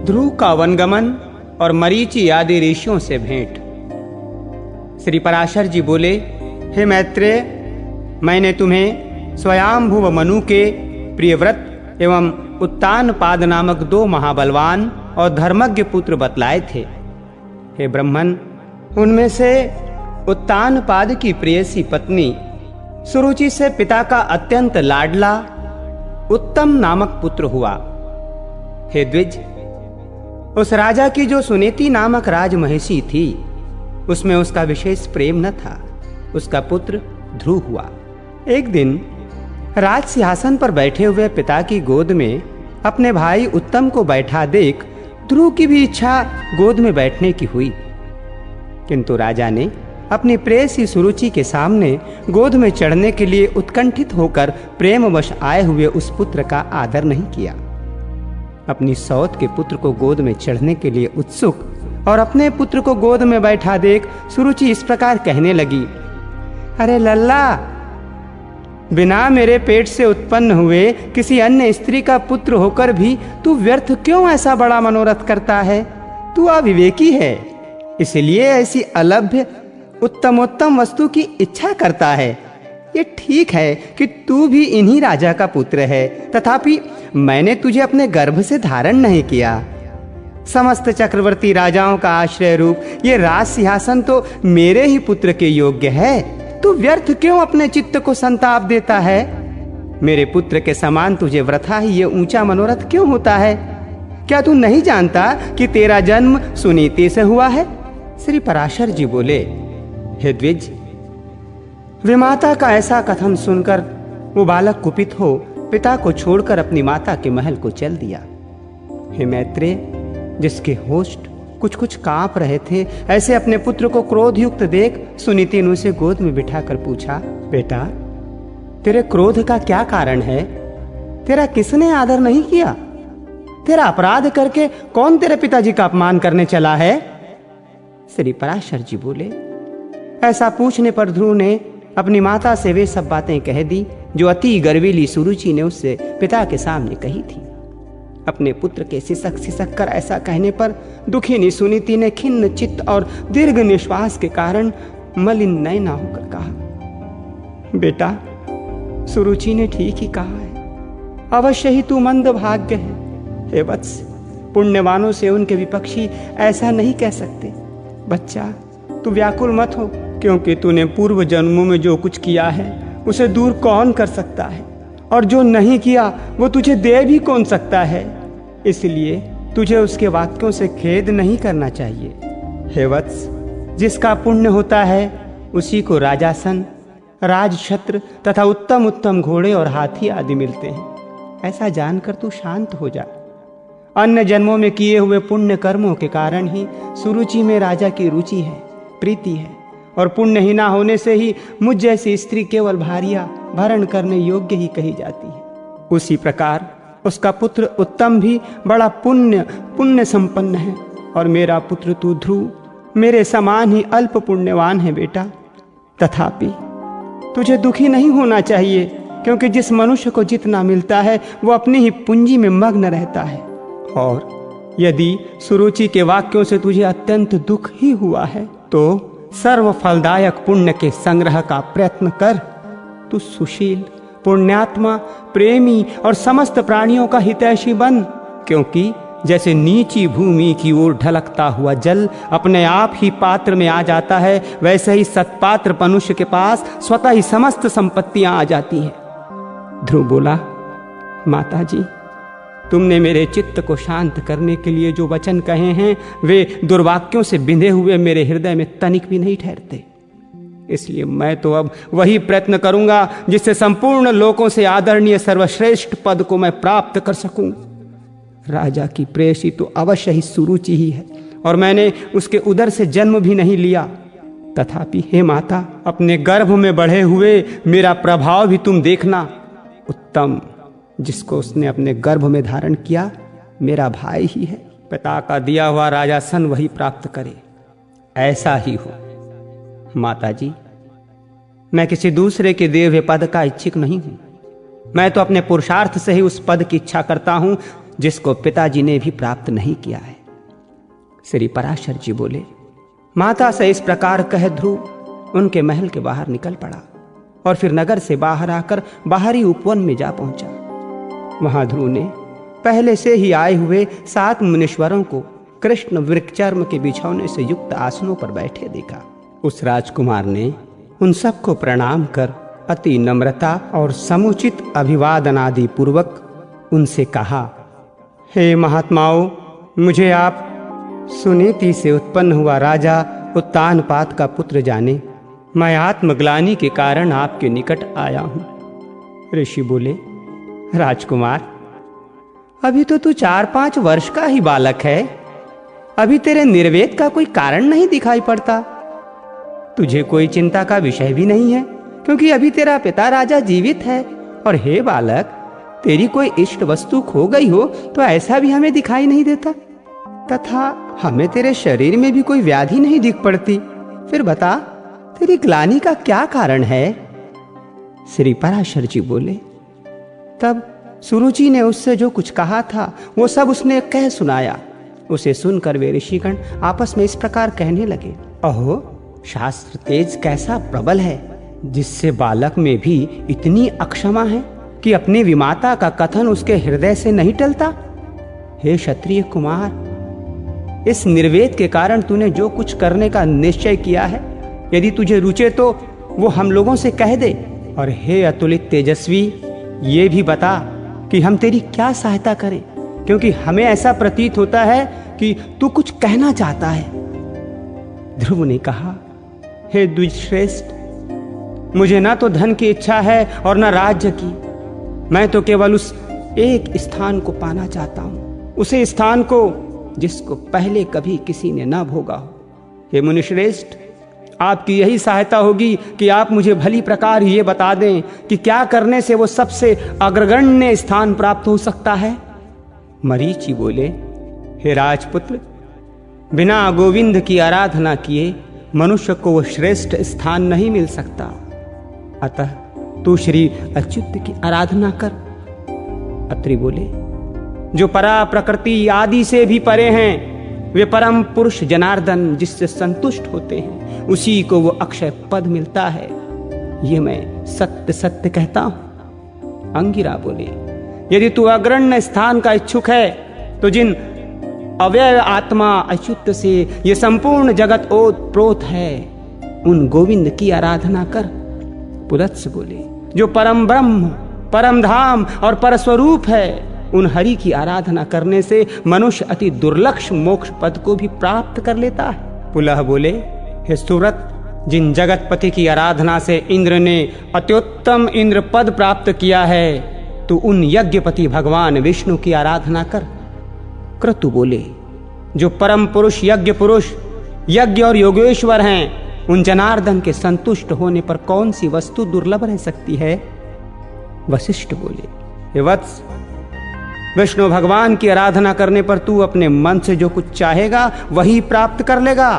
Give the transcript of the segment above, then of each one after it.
ध्रुव का वनगमन और मरीचि आदि ऋषियों से भेंट। श्री पराशर जी बोले, हे मैत्रेय, मैंने तुम्हें स्वयंभुव मनु के प्रियव्रत एवं उत्तानपाद नामक 2 महाबलवान और धर्मज्ञ पुत्र बतलाए थे। हे ब्राह्मण, उनमें से उत्तानपाद की प्रेयसी पत्नी सुरुचि से पिता का अत्यंत लाडला उत्तम नामक पुत्र हुआ। हे द्विज, उस राजा की जो सुनीति नामक राजमहिषी थी, उसमें उसका विशेष प्रेम न था। उसका पुत्र ध्रुव हुआ। एक दिन राज सिंहासन पर बैठे हुए पिता की गोद में अपने भाई उत्तम को बैठा देख ध्रुव की भी इच्छा गोद में बैठने की हुई, किंतु राजा ने अपनी प्रेयसी सुरुचि के सामने गोद में चढ़ने के लिए उत्कंठित होकर प्रेमवश आए हुए उस पुत्र का आदर नहीं किया। अपनी सौत के पुत्र को गोद में चढ़ने के लिए उत्सुक और अपने पुत्र को गोद में बैठा देख सुरुचि इस प्रकार कहने लगी, अरे लल्ला, बिना मेरे पेट से उत्पन्न हुए किसी अन्य स्त्री का पुत्र होकर भी तू व्यर्थ क्यों ऐसा बड़ा मनोरथ करता है? तू अविवेकी है, इसलिए ऐसी अलभ्य उत्तमोत्तम वस्तु की इच्छा करता है। ये ठीक है कि तू भी इन्हीं राजा का पुत्र है, तथापि मैंने तुझे अपने गर्भ से धारण नहीं किया। समस्त चक्रवर्ती राजाओं का आश्रय रूप ये राज सिंहासन तो मेरे ही पुत्र के योग्य है। तू व्यर्थ क्यों अपने चित्त को संताप देता है? मेरे पुत्र के समान तुझे वृथा ही ये ऊंचा मनोरथ क्यों होता है? क्या तू नहीं जानता कि तेरा जन्म सुनीति से हुआ है? श्री पराशर जी बोले, हे द्विज, विमाता का ऐसा कथन सुनकर वो बालक कुपित हो पिता को छोड़कर अपनी माता के महल को चल दिया। हे मैत्रेय, जिसके होष्ठ कुछ कुछ कांप रहे थे, ऐसे अपने पुत्र को क्रोधयुक्त देख सुनीति ने उसे गोद में बिठाकर पूछा, बेटा, तेरे क्रोध का क्या कारण है? तेरा किसने आदर नहीं किया? तेरा अपराध करके कौन तेरे पिताजी का अपमान करने चला है? श्री पराशर जी बोले, ऐसा पूछने पर ध्रुव ने अपनी माता से वे सब बातें कह दी जो अति गर्वीली सुरुचि ने उससे पिता के सामने कही थी। अपने पुत्र के सिसक सिसक कर ऐसा कहने पर दुखिनी सुनीति ने खिन्न चित्त और दीर्घ निश्वास के कारण मलिन नयना होकर कहा, बेटा, सुरुचि ने ठीक ही कहा है। अवश्य ही तू मंद भाग्य है। हे वत्स, पुण्यवानों से उनके विपक्षी ऐसा नहीं कह सकते। बच्चा, तू व्याकुल मत हो, क्योंकि तूने पूर्व जन्मों में जो कुछ किया है उसे दूर कौन कर सकता है, और जो नहीं किया वो तुझे दे भी कौन सकता है। इसलिए तुझे उसके वाक्यों से खेद नहीं करना चाहिए। हे वत्स, जिसका पुण्य होता है उसी को राजासन, राजछत्र तथा उत्तम उत्तम घोड़े और हाथी आदि मिलते हैं। ऐसा जानकर तू शांत हो जा। अन्य जन्मों में किए हुए पुण्य कर्मों के कारण ही सुरुचि में राजा की रुचि है, प्रीति है, और पुण्यहीना होने से ही मुझ जैसी स्त्री केवल भारिया भरण करने योग्य ही कही जाती है। उसी प्रकार उसका पुत्र उत्तम भी बड़ा पुण्य संपन्न है, और मेरा पुत्र तू ध्रुव मेरे समान ही अल्प पुण्यवान है बेटा। तथापि तुझे दुखी नहीं होना चाहिए, क्योंकि जिस मनुष्य को जितना मिलता है वो अपनी ही पूंजी में मग्न रहता है। और यदि सुरुचि के वाक्यों से तुझे अत्यंत दुख ही हुआ है तो सर्व फलदायक पुण्य के संग्रह का प्रयत्न कर। तू सुशील, पुण्यात्मा, प्रेमी और समस्त प्राणियों का हितैषी बन, क्योंकि जैसे नीची भूमि की ओर ढलकता हुआ जल अपने आप ही पात्र में आ जाता है, वैसे ही सत्पात्र मनुष्य के पास स्वतः ही समस्त संपत्तियां आ जाती हैं। ध्रुव बोला, माता जी, तुमने मेरे चित्त को शांत करने के लिए जो वचन कहे हैं वे दुर्वाक्यों से बिंधे हुए मेरे हृदय में तनिक भी नहीं ठहरते। इसलिए मैं तो अब वही प्रयत्न करूंगा जिससे संपूर्ण लोकों से आदरणीय सर्वश्रेष्ठ पद को मैं प्राप्त कर सकूं। राजा की प्रेयसी तो अवश्य ही सुरुचि ही है, और मैंने उसके उदर से जन्म भी नहीं लिया। तथापि हे माता, अपने गर्भ में बढ़े हुए मेरा प्रभाव भी तुम देखना। उत्तम, जिसको उसने अपने गर्भ में धारण किया, मेरा भाई ही है। पिता का दिया हुआ राजासन वही प्राप्त करे, ऐसा ही हो। माता जी, मैं किसी दूसरे के दिए हुए पद का इच्छुक नहीं हूं। मैं तो अपने पुरुषार्थ से ही उस पद की इच्छा करता हूं जिसको पिताजी ने भी प्राप्त नहीं किया है। श्री पराशर जी बोले, माता से इस प्रकार कह ध्रुव उनके महल के बाहर निकल पड़ा और फिर नगर से बाहर आकर बाहरी उपवन में जा पहुंचा। वहां ध्रुव ने पहले से ही आए हुए 7 मुनीश्वरों को कृष्ण वृक्षचर्म के बिछौने से युक्त आसनों पर बैठे देखा। उस राजकुमार ने उन सबको प्रणाम कर अति नम्रता और समुचित अभिवादन आदि पूर्वक उनसे कहा, हे महात्माओं, मुझे आप सुनीति से उत्पन्न हुआ राजा उत्तानपाद का पुत्र जाने। मैं आत्मग्लानि के कारण आपके निकट आया हूं। ऋषि बोले, राजकुमार, अभी तो तू 4-5 वर्ष का ही बालक है। अभी तेरे निर्वेद का कोई कारण नहीं दिखाई पड़ता। तुझे कोई चिंता का विषय भी नहीं है, क्योंकि अभी तेरा पिता राजा जीवित है। और हे बालक, तेरी कोई इष्ट वस्तु खो गई हो तो ऐसा भी हमें दिखाई नहीं देता, तथा हमें तेरे शरीर में भी कोई व्याधि नहीं दिख पड़ती। फिर बता, तेरी ग्लानि का क्या कारण है? श्री पराशर जी बोले, तब सुरुचि ने उससे जो कुछ कहा था वो सब उसने कह सुनाया। उसे सुनकर वे ऋषिगण आपस में इस प्रकार कहने लगे, अहो, शास्त्र तेज कैसा प्रबल है, जिससे बालक में भी इतनी अक्षमा है कि अपने विमाता का कथन उसके हृदय से नहीं टलता। हे क्षत्रिय कुमार, इस निर्वेद के कारण तूने जो कुछ करने का निश्चय किया है, यदि तुझे रुचे तो वो हम लोगों से कह दे। और हे अतुलित तेजस्वी, ये भी बता कि हम तेरी क्या सहायता करें, क्योंकि हमें ऐसा प्रतीत होता है कि तू कुछ कहना चाहता है। ध्रुव ने कहा, हे द्विजश्रेष्ठ, मुझे ना तो धन की इच्छा है और ना राज्य की। मैं तो केवल उस एक स्थान को पाना चाहता हूं, उसे स्थान को जिसको पहले कभी किसी ने ना भोगा हो। हे मुनिश्रेष्ठ, आपकी यही सहायता होगी कि आप मुझे भली प्रकार ये बता दें कि क्या करने से वो सबसे अग्रगण्य स्थान प्राप्त हो सकता है। मरीचि बोले, हे राजपुत्र, बिना गोविंद की आराधना किए मनुष्य को वो श्रेष्ठ स्थान नहीं मिल सकता। अतः तू श्री अच्युत की आराधना कर। अत्रि बोले, जो परा प्रकृति आदि से भी परे हैं, वे परम पुरुष जनार्दन जिससे संतुष्ट होते हैं, उसी को वो अक्षय पद मिलता है। ये मैं सत्य सत्य कहता हूं। अंगिरा बोले, यदि तू अग्रण्य स्थान का इच्छुक है तो जिन अव्यय आत्मा अच्युत से ये संपूर्ण जगत ओत प्रोत है, उन गोविंद की आराधना कर। पुलत्स बोले, जो परम ब्रह्म, परम धाम और परस्वरूप है, उन हरि की आराधना करने से मनुष्य अति दुर्लक्ष मोक्ष पद को भी प्राप्त कर लेता है। पुलह बोले, हे सुरत, जिन जगतपति की आराधना से इंद्र ने अत्युत्तम इंद्र पद प्राप्त किया है, तो उन यज्ञपति भगवान विष्णु की आराधना कर। क्रतु बोले, जो परम पुरुष यज्ञ पुरुष, यज्ञ और योगेश्वर हैं, उन जनार्दन के संतुष्ट होने पर कौन सी वस्तु दुर्लभ रह सकती है। वशिष्ठ बोले, हे वत्स, विष्णु भगवान की आराधना करने पर तू अपने मन से जो कुछ चाहेगा वही प्राप्त कर लेगा।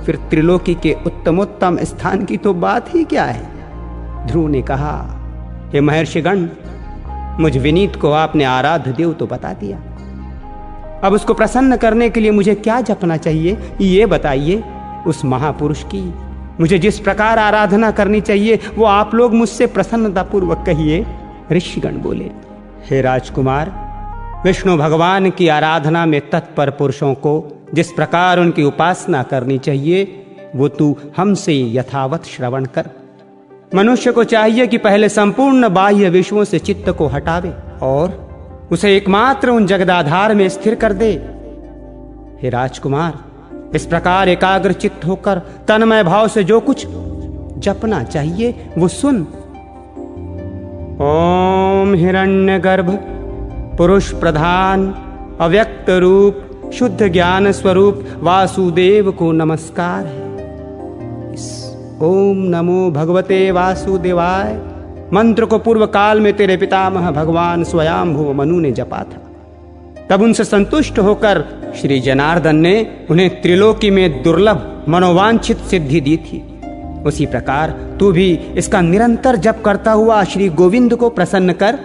फिर त्रिलोकी के उत्तमोत्तम स्थान की तो बात ही क्या है। ध्रुव ने कहा, हे महर्षिगण, मुझ विनीत को आपने आराध्य देव तो बता दिया, अब उसको प्रसन्न करने के लिए मुझे क्या जपना चाहिए, ये बताइए। उस महापुरुष की मुझे जिस प्रकार आराधना करनी चाहिए वो आप लोग मुझसे प्रसन्नता पूर्वक कहिए। ऋषिगण बोले, हे राजकुमार, विष्णु भगवान की आराधना में तत्पर पुरुषों को जिस प्रकार उनकी उपासना करनी चाहिए वो तू हमसे यथावत श्रवण कर। मनुष्य को चाहिए कि पहले संपूर्ण बाह्य विषयों से चित्त को हटावे और उसे एकमात्र उन जगदाधार में स्थिर कर दे। हे राजकुमार, इस प्रकार एकाग्र चित्त होकर तन्मय भाव से जो कुछ जपना चाहिए वो सुन। ओम हिरण्यगर्भ पुरुष प्रधान अव्यक्त रूप शुद्ध ज्ञान स्वरूप वासुदेव को नमस्कार है। ओम नमो भगवते वासुदेवाय मंत्र को पूर्व काल में तेरे पितामह भगवान स्वयंभुव मनु ने जपा था। तब उनसे संतुष्ट होकर श्री जनार्दन ने उन्हें त्रिलोकी में दुर्लभ मनोवांछित सिद्धि दी थी। उसी प्रकार तू भी इसका निरंतर जप करता हुआ श्री गोविंद को प्रसन्न कर।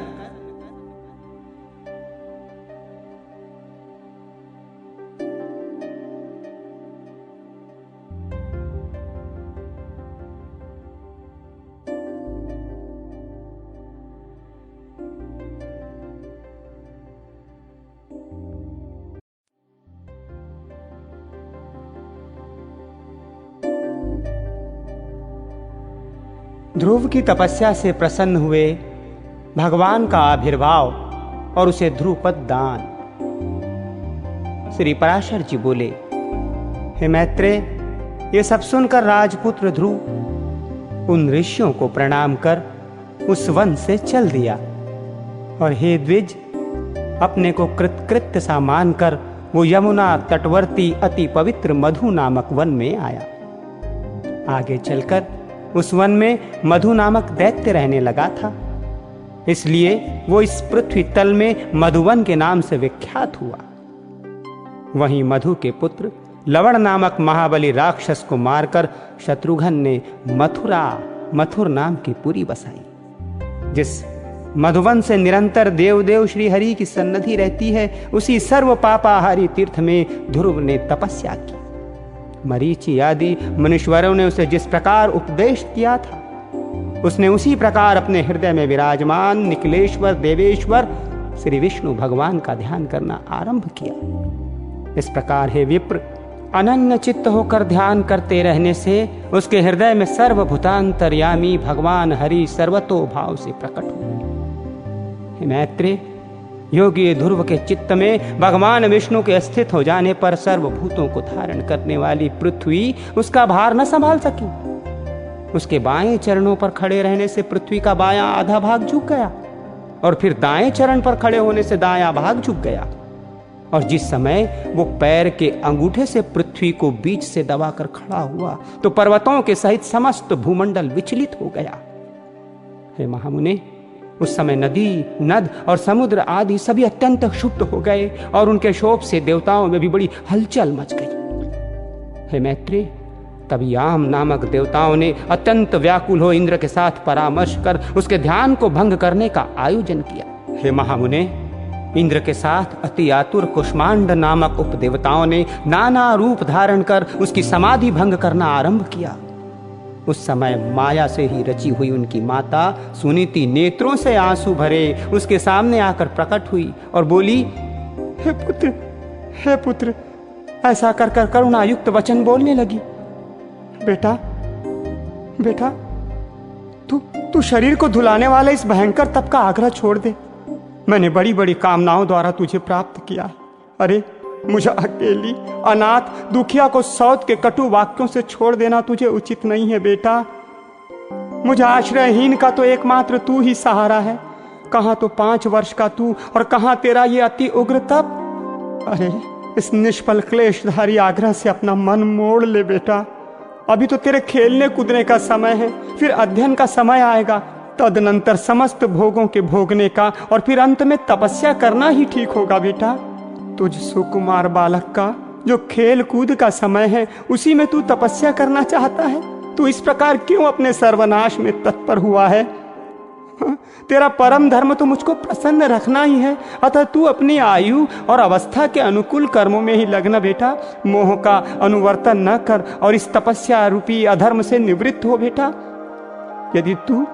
ध्रुव की तपस्या से प्रसन्न हुए भगवान का आविर्भाव और उसे ध्रुव पद दान। श्री पराशर जी बोले, हे मैत्रेय, ये सब सुनकर राजपुत्र ध्रुव उन ऋषियों को प्रणाम कर उस वन से चल दिया और हे द्विज, अपने को कृतकृत्य सा मानकर वो यमुना तटवर्ती अति पवित्र मधु नामक वन में आया। आगे चलकर उस वन में मधु नामक दैत्य रहने लगा था, इसलिए वो इस पृथ्वी तल में मधुवन के नाम से विख्यात हुआ। वहीं मधु के पुत्र लवण नामक महाबली राक्षस को मारकर शत्रुघ्न ने मथुर नाम की पुरी बसाई। जिस मधुवन से निरंतर देव श्री हरि की सन्निधि रहती है, उसी सर्व पापाहारी तीर्थ में ध्रुव ने तपस्या की। मरीचि आदि मुनीश्वरों ने उसे जिस प्रकार उपदेश किया था, उसने उसी प्रकार अपने हृदय में विराजमान निखिलेश्वर देवेश्वर श्री विष्णु भगवान का ध्यान करना आरंभ किया। इस प्रकार हे विप्र, अनन्य चित्त होकर ध्यान करते रहने से उसके हृदय में सर्वभूतांतर्यामी भगवान हरि सर्वतो भाव से प्रकट हुए। हे मैत्रेय, योगी ध्रुव के चित्त में भगवान विष्णु के स्थित हो जाने पर सर्वभूतों को धारण करने वाली पृथ्वी उसका भार न संभाल सकी। उसके बाएं चरणों पर खड़े रहने से पृथ्वी का बायां आधा भाग झुक गया और फिर दाएं चरण पर खड़े होने से दायां भाग झुक गया। और जिस समय वो पैर के अंगूठे से पृथ्वी को बीच से दबाकर खड़ा हुआ तो पर्वतों के सहित समस्त भूमंडल विचलित हो गया। हे महामुने, उस समय नदी, नद और समुद्र आदि सभी अत्यंत क्षुब्ध हो गए और उनके शोक से देवताओं में भी बड़ी हलचल मच गई। हे मैत्रेय, तभी याम नामक देवताओं ने अत्यंत व्याकुल हो इंद्र के साथ परामर्श कर उसके ध्यान को भंग करने का आयोजन किया। हे महामुने, इंद्र के साथ अति आतुर कुष्मांड नामक उपदेवताओं ने नाना रूप धारण कर उसकी समाधि भंग करना आरंभ किया। उस समय माया से ही रची हुई उनकी माता सुनीति नेत्रों से आंसू भरे उसके सामने आकर प्रकट हुई और बोली, हे पुत्र, ऐसा कर कर करुणायुक्त वचन बोलने लगी। बेटा, तू शरीर को धुलाने वाले इस भयंकर तप का आग्रह छोड़ दे। मैंने बड़ी बड़ी कामनाओं द्वारा तुझे प्राप्त किया है। अरे, मुझे अकेली अनाथ दुखिया को सौत के कटु वाक्यों से छोड़ देना तुझे उचित नहीं है बेटा। मुझे आश्रयहीन का तो एकमात्र तू ही सहारा है। कहाँ तो 5 वर्ष का तू और कहाँ तेरा ये अति उग्र तप। अरे, इस निष्फल क्लेशधारी आग्रह से अपना मन मोड़ ले बेटा। अभी तो तेरे खेलने कूदने का समय है, फिर अध्ययन का समय आएगा, तदनंतर समस्त भोगों के भोगने का और फिर अंत में तपस्या करना ही ठीक होगा बेटा। तुझ सुकुमार बालक का जो खेल कूद का समय है, उसी में तू तपस्या करना चाहता है। तू इस प्रकार क्यों अपने सर्वनाश में तत्पर हुआ है? तेरा परम धर्म तो मुझको प्रसन्न रखना ही है, अतः तू अपनी आयु और अवस्था के अनुकूल कर्मों में ही लगना बेटा। मोह का अनुवर्तन न कर और इस तपस्या रूपी अधर्म से निवृत्त हो बेटा। यदि तू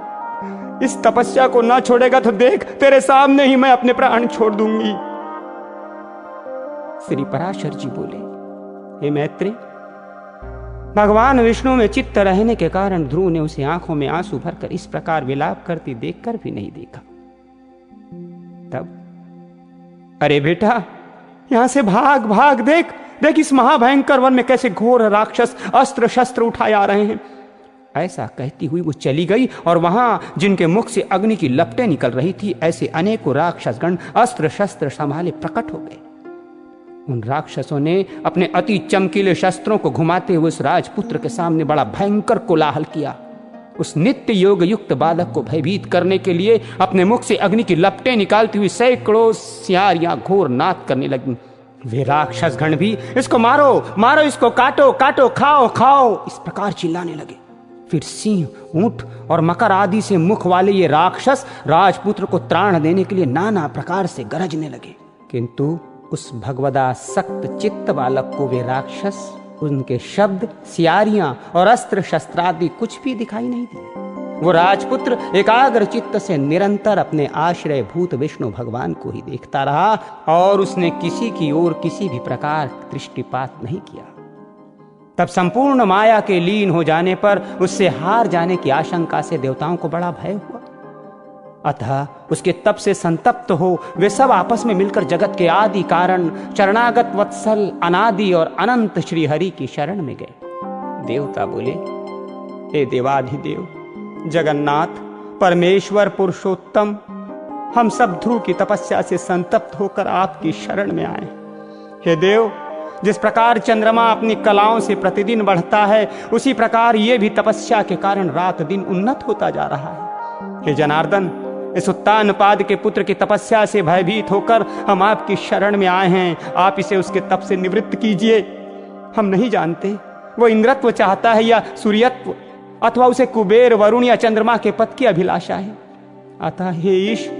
इस तपस्या को न छोड़ेगा तो देख, तेरे सामने ही मैं अपने प्राण छोड़ दूंगी। श्री पराशर जी बोले, हे मैत्रेय, भगवान विष्णु में चित्त रहने के कारण ध्रुव ने उसे आंखों में आंसू भरकर इस प्रकार विलाप करती देखकर भी नहीं देखा। तब, अरे बेटा, यहां से भाग, देख इस महाभयंकर वन में कैसे घोर राक्षस अस्त्र शस्त्र उठाए आ रहे हैं। ऐसा कहती हुई वो चली गई और वहां जिनके मुख से अग्नि की लपटें निकल रही थी, ऐसे अनेकों राक्षसगण अस्त्र शस्त्र संभाले प्रकट हो गए। उन राक्षसों ने अपने अति चमकीले शस्त्रों को घुमाते हुए उस राजपुत्र के सामने बड़ा भयंकर कोलाहल किया। उस नित्य योग युक्त बालक को भयभीत करने के लिए अपने मुख से अग्नि की लपटें निकालती हुई सैकड़ों सियारियां घोर नाद करने लगी। वे राक्षस गण भी इसको मारो, इसको काटो, खाओ इस प्रकार चिल्लाने लगे। फिर सिंह, ऊंट और मकर आदि से मुख वाले ये राक्षस राजपुत्र को त्राण देने के लिए नाना प्रकार से गरजने लगे, किंतु उस भगवदासक्त चित्त बालक को वे राक्षस, उनके शब्द, सियारियां और अस्त्र शस्त्रादि कुछ भी दिखाई नहीं दिए। वो राजपुत्र एकाग्र चित्त से निरंतर अपने आश्रय भूत विष्णु भगवान को ही देखता रहा और उसने किसी की ओर किसी भी प्रकार दृष्टिपात नहीं किया। तब संपूर्ण माया के लीन हो जाने पर उससे हार जाने की आशंका से देवताओं को बड़ा भय हुआ। अतः उसके तप से संतप्त हो वे सब आपस में मिलकर जगत के आदि कारण चरणागत वत्सल अनादि और अनंत श्री हरि की शरण में गए। देवता बोले, हे देवाधिदेव जगन्नाथ परमेश्वर पुरुषोत्तम, हम सब ध्रुव की तपस्या से संतप्त होकर आपकी शरण में आए। हे देव, जिस प्रकार चंद्रमा अपनी कलाओं से प्रतिदिन बढ़ता है, उसी प्रकार ये भी तपस्या के कारण रात दिन उन्नत होता जा रहा है। हे जनार्दन, इस उत्तानपाद के पुत्र की तपस्या से भयभीत होकर हम आपकी शरण में आए हैं। आप इसे उसके तप से निवृत्त कीजिए। हम नहीं जानते वो इंद्रत्व चाहता है या सूर्यत्व, अथवा उसे कुबेर वरुण या चंद्रमा के पद की अभिलाषा है। अतः हे ईश,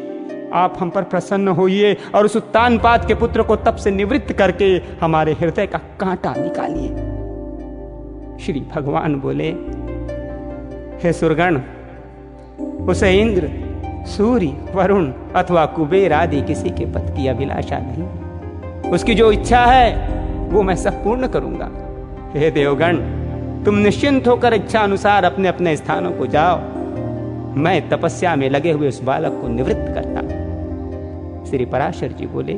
आप हम पर प्रसन्न होइए और उस उत्तानपाद के पुत्र को तप से निवृत्त करके हमारे हृदय का कांटा निकालिए। श्री भगवान बोले, हे सुरगण, उसे इंद्र सूर्य वरुण अथवा कुबेर आदि किसी के पद की अभिलाषा नहीं। उसकी जो इच्छा है वो मैं सब पूर्ण करूंगा। हे देवगण, तुम निश्चिंत होकर इच्छा अनुसार अपने अपने स्थानों को जाओ। मैं तपस्या में लगे हुए उस बालक को निवृत्त करता। श्री पराशर जी बोले,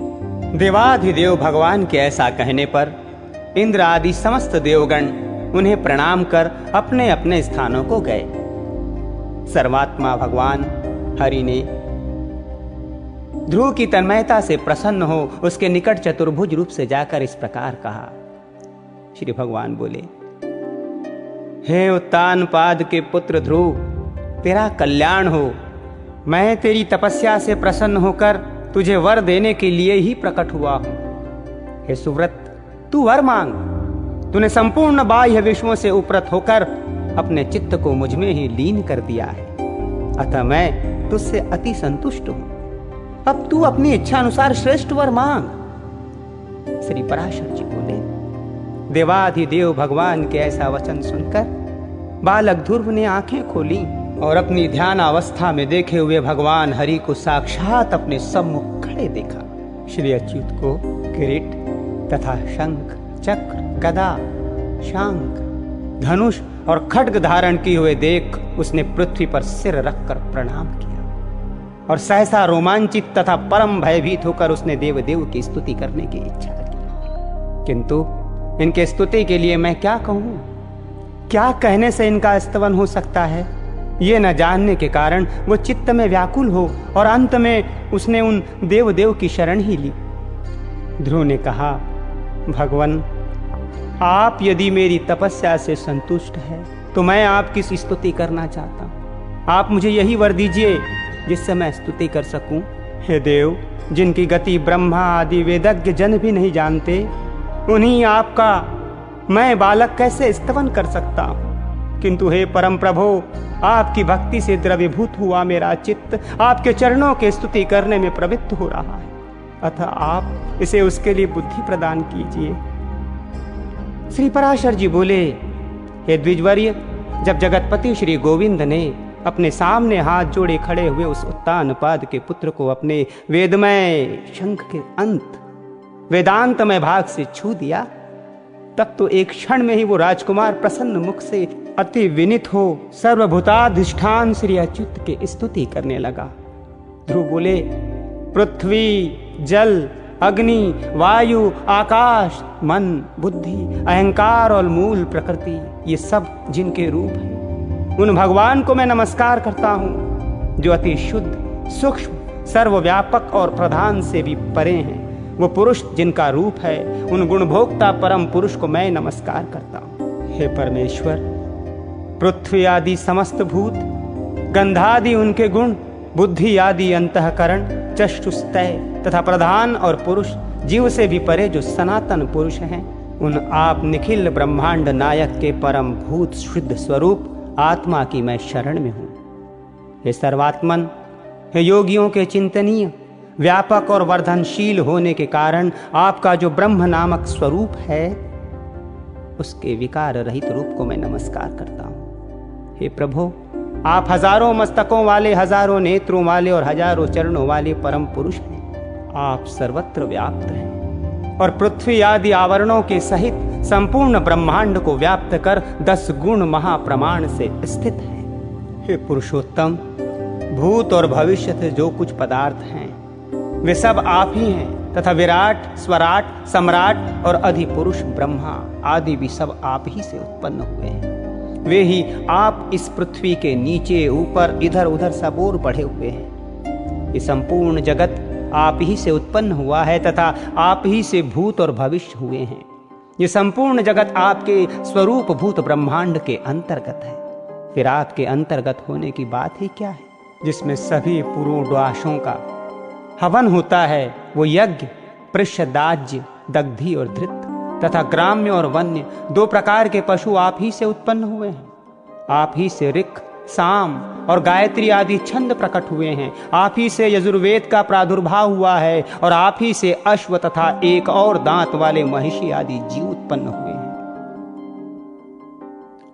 देवाधिदेव भगवान के ऐसा कहने पर इंद्र आदि समस्त देवगण उन्हें प्रणाम कर अपने अपने स्थानों को गए। सर्वात्मा भगवान हरि ने ध्रुव की तन्मयता से प्रसन्न हो उसके निकट चतुर्भुज रूप से जाकर इस प्रकार कहा। श्री भगवान बोले, हे उत्तानपाद के पुत्र ध्रुव, तेरा कल्याण हो। मैं तेरी तपस्या से प्रसन्न होकर तुझे वर देने के लिए ही प्रकट हुआ हूं। हे सुव्रत, तू वर मांग। तूने संपूर्ण बाह्य विश्वों से उपरत होकर अपने चित्त को मुझ में ही लीन कर दिया है, अतः मैं तुझसे अति संतुष्ट हूं। अब तू अपनी इच्छा अनुसार श्रेष्ठ वर मांग। श्री पराशर जी बोले, देवाधिदेव भगवान के ऐसा वचन सुनकर बालक ध्रुव ने आंखें खोली और अपनी ध्यान अवस्था में देखे हुए भगवान हरि को साक्षात अपने सम्मुख खड़े देखा। श्री अच्युत को किरीट तथा शंख चक्र गदा शांख धनुष और खड्ग धारण किए हुए देख उसने पृथ्वी पर सिर रखकर प्रणाम किया और सहसा रोमांचित तथा परम भयभीत होकर उसने देवदेव की स्तुति करने की इच्छा की। किंतु इनके स्तुति के लिए मैं क्या कहूं? क्या कहने से इनका स्तवन हो सकता है? ये न जानने के कारण वो चित्त में व्याकुल हो और अंत में उसने उन देवदेव की शरण ही ली। ध्रुव ने कहा, भगवान, आप यदि मेरी तपस्या से संतुष्ट है तो मैं आपकी स्तुति करना चाहता हूँ। आप मुझे यही वर दीजिए जिससे मैं स्तुति कर सकूं। हे देव, जिनकी गति ब्रह्मा आदि वेदज्ञ जन भी नहीं जानते, उन्हीं आपका मैं बालक कैसे स्तवन कर सकता हूँ? किंतु हे परम प्रभो, आपकी भक्ति से द्रवीभूत हुआ मेरा चित्त आपके चरणों के स्तुति करने में प्रवृत्त हो रहा है, अतः आप इसे उसके लिए बुद्धि प्रदान कीजिए। श्री पराशर जी बोले, हे द्विजवर्य, जब जगतपति श्री गोविंद ने अपने सामने हाथ जोड़े खड़े हुए उस उत्तानपाद के पुत्र को अपने वेदमय शंख के अंत वेदांतमय भाग से छू दिया, तब तो एक क्षण में ही वो राजकुमार प्रसन्न मुख से अति विनित हो सर्वभूताधिष्ठान श्री अच्युत के स्तुति करने लगा। ध्रुव बोले, पृथ्वी जल अग्नि वायु आकाश मन बुद्धि अहंकार और मूल प्रकृति, ये सब जिनके रूप हैं, उन भगवान को मैं नमस्कार करता हूँ जो अति शुद्ध सूक्ष्म सर्वव्यापक और प्रधान से भी परे हैं। वो पुरुष जिनका रूप है, उन गुणभोक्ता परम पुरुष को मैं नमस्कार करता हूँ। हे परमेश्वर, पृथ्वी आदि समस्त भूत, गंधादि उनके गुण, बुद्धि आदि अंतःकरण, चक्षुस्तय तथा प्रधान और पुरुष जीव से भी परे जो सनातन पुरुष हैं, उन आप निखिल ब्रह्मांड नायक के परम भूत शुद्ध स्वरूप आत्मा की मैं शरण में हूँ। हे सर्वात्मन, हे योगियों के चिंतनीय व्यापक और वर्धनशील होने के कारण आपका जो ब्रह्म नामक स्वरूप है, उसके विकार रहित रूप को मैं नमस्कार करता हूँ। हे प्रभु, आप हजारों मस्तकों वाले, हजारों नेत्रों वाले और हजारों चरणों वाले परम पुरुष हैं। आप सर्वत्र व्याप्त हैं और पृथ्वी आदि आवरणों के सहित संपूर्ण ब्रह्मांड को व्याप्त कर 10 गुण महाप्रमाण से स्थित है। हे पुरुषोत्तम, भूत और भविष्य से जो कुछ पदार्थ हैं वे सब आप ही हैं, तथा विराट, स्वराट, सम्राट और अधिपुरुष ब्रह्मा आदि भी सब आप ही से उत्पन्न हुए हैं। वे ही आप इस पृथ्वी के नीचे ऊपर इधर उधर सब ओर बढ़े हुए हैं। ये संपूर्ण जगत आप ही से उत्पन्न हुआ है तथा आप ही से भूत और भविष्य हुए हैं। ये संपूर्ण जगत आपके स्वरूप भूत ब्रह्मांड के अंतर्गत है। फिर आपके अंतर्गत होने की बात ही क्या है? जिसमें सभी पुरोडाशों का हवन होता है, वो यज्ञ, पृष्ठदाज्य, दग्धि और धृत तथा ग्राम्य और वन्य 2 प्रकार के पशु आप ही से उत्पन्न हुए हैं। आप ही से ऋक्, साम और गायत्री आदि छंद प्रकट हुए हैं। आप ही से यजुर्वेद का प्रादुर्भाव हुआ है और आप ही से अश्व तथा एक और दांत वाले महिषी आदि जीव उत्पन्न हुए हैं।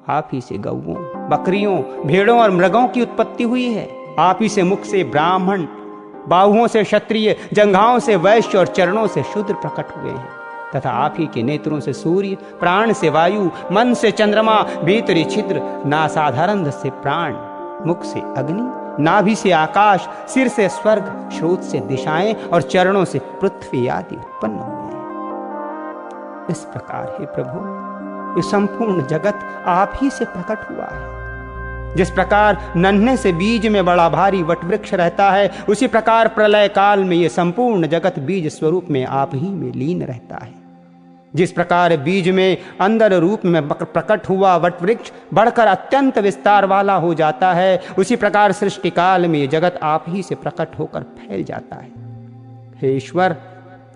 आप ही से गौओं, बकरियों, भेड़ों और मृगों की उत्पत्ति हुई है। आप ही से मुख से ब्राह्मण, बाहुओं से क्षत्रिय, जंघाओं से वैश्य और चरणों से शूद्र प्रकट हुए हैं। तथा आप ही के नेत्रों से सूर्य, प्राण से वायु, मन से चंद्रमा, भीतरी छिद्र, नासाधारंध से प्राण, मुख से अग्नि, नाभि से आकाश, सिर से स्वर्ग, श्रोत से दिशाएं और चरणों से पृथ्वी आदि उत्पन्न हुए हैं। इस प्रकार हे प्रभु, ये संपूर्ण जगत आप ही से प्रकट हुआ है। जिस प्रकार नन्हे से बीज में बड़ा भारी वटवृक्ष रहता है, उसी प्रकार प्रलय काल में ये संपूर्ण जगत बीज स्वरूप में आप ही में लीन रहता है। जिस प्रकार बीज में अंदर रूप में प्रकट हुआ वटवृक्ष बढ़कर अत्यंत विस्तार वाला हो जाता है, उसी प्रकार सृष्टि काल में जगत आप ही से प्रकट होकर फैल जाता है। हे ईश्वर,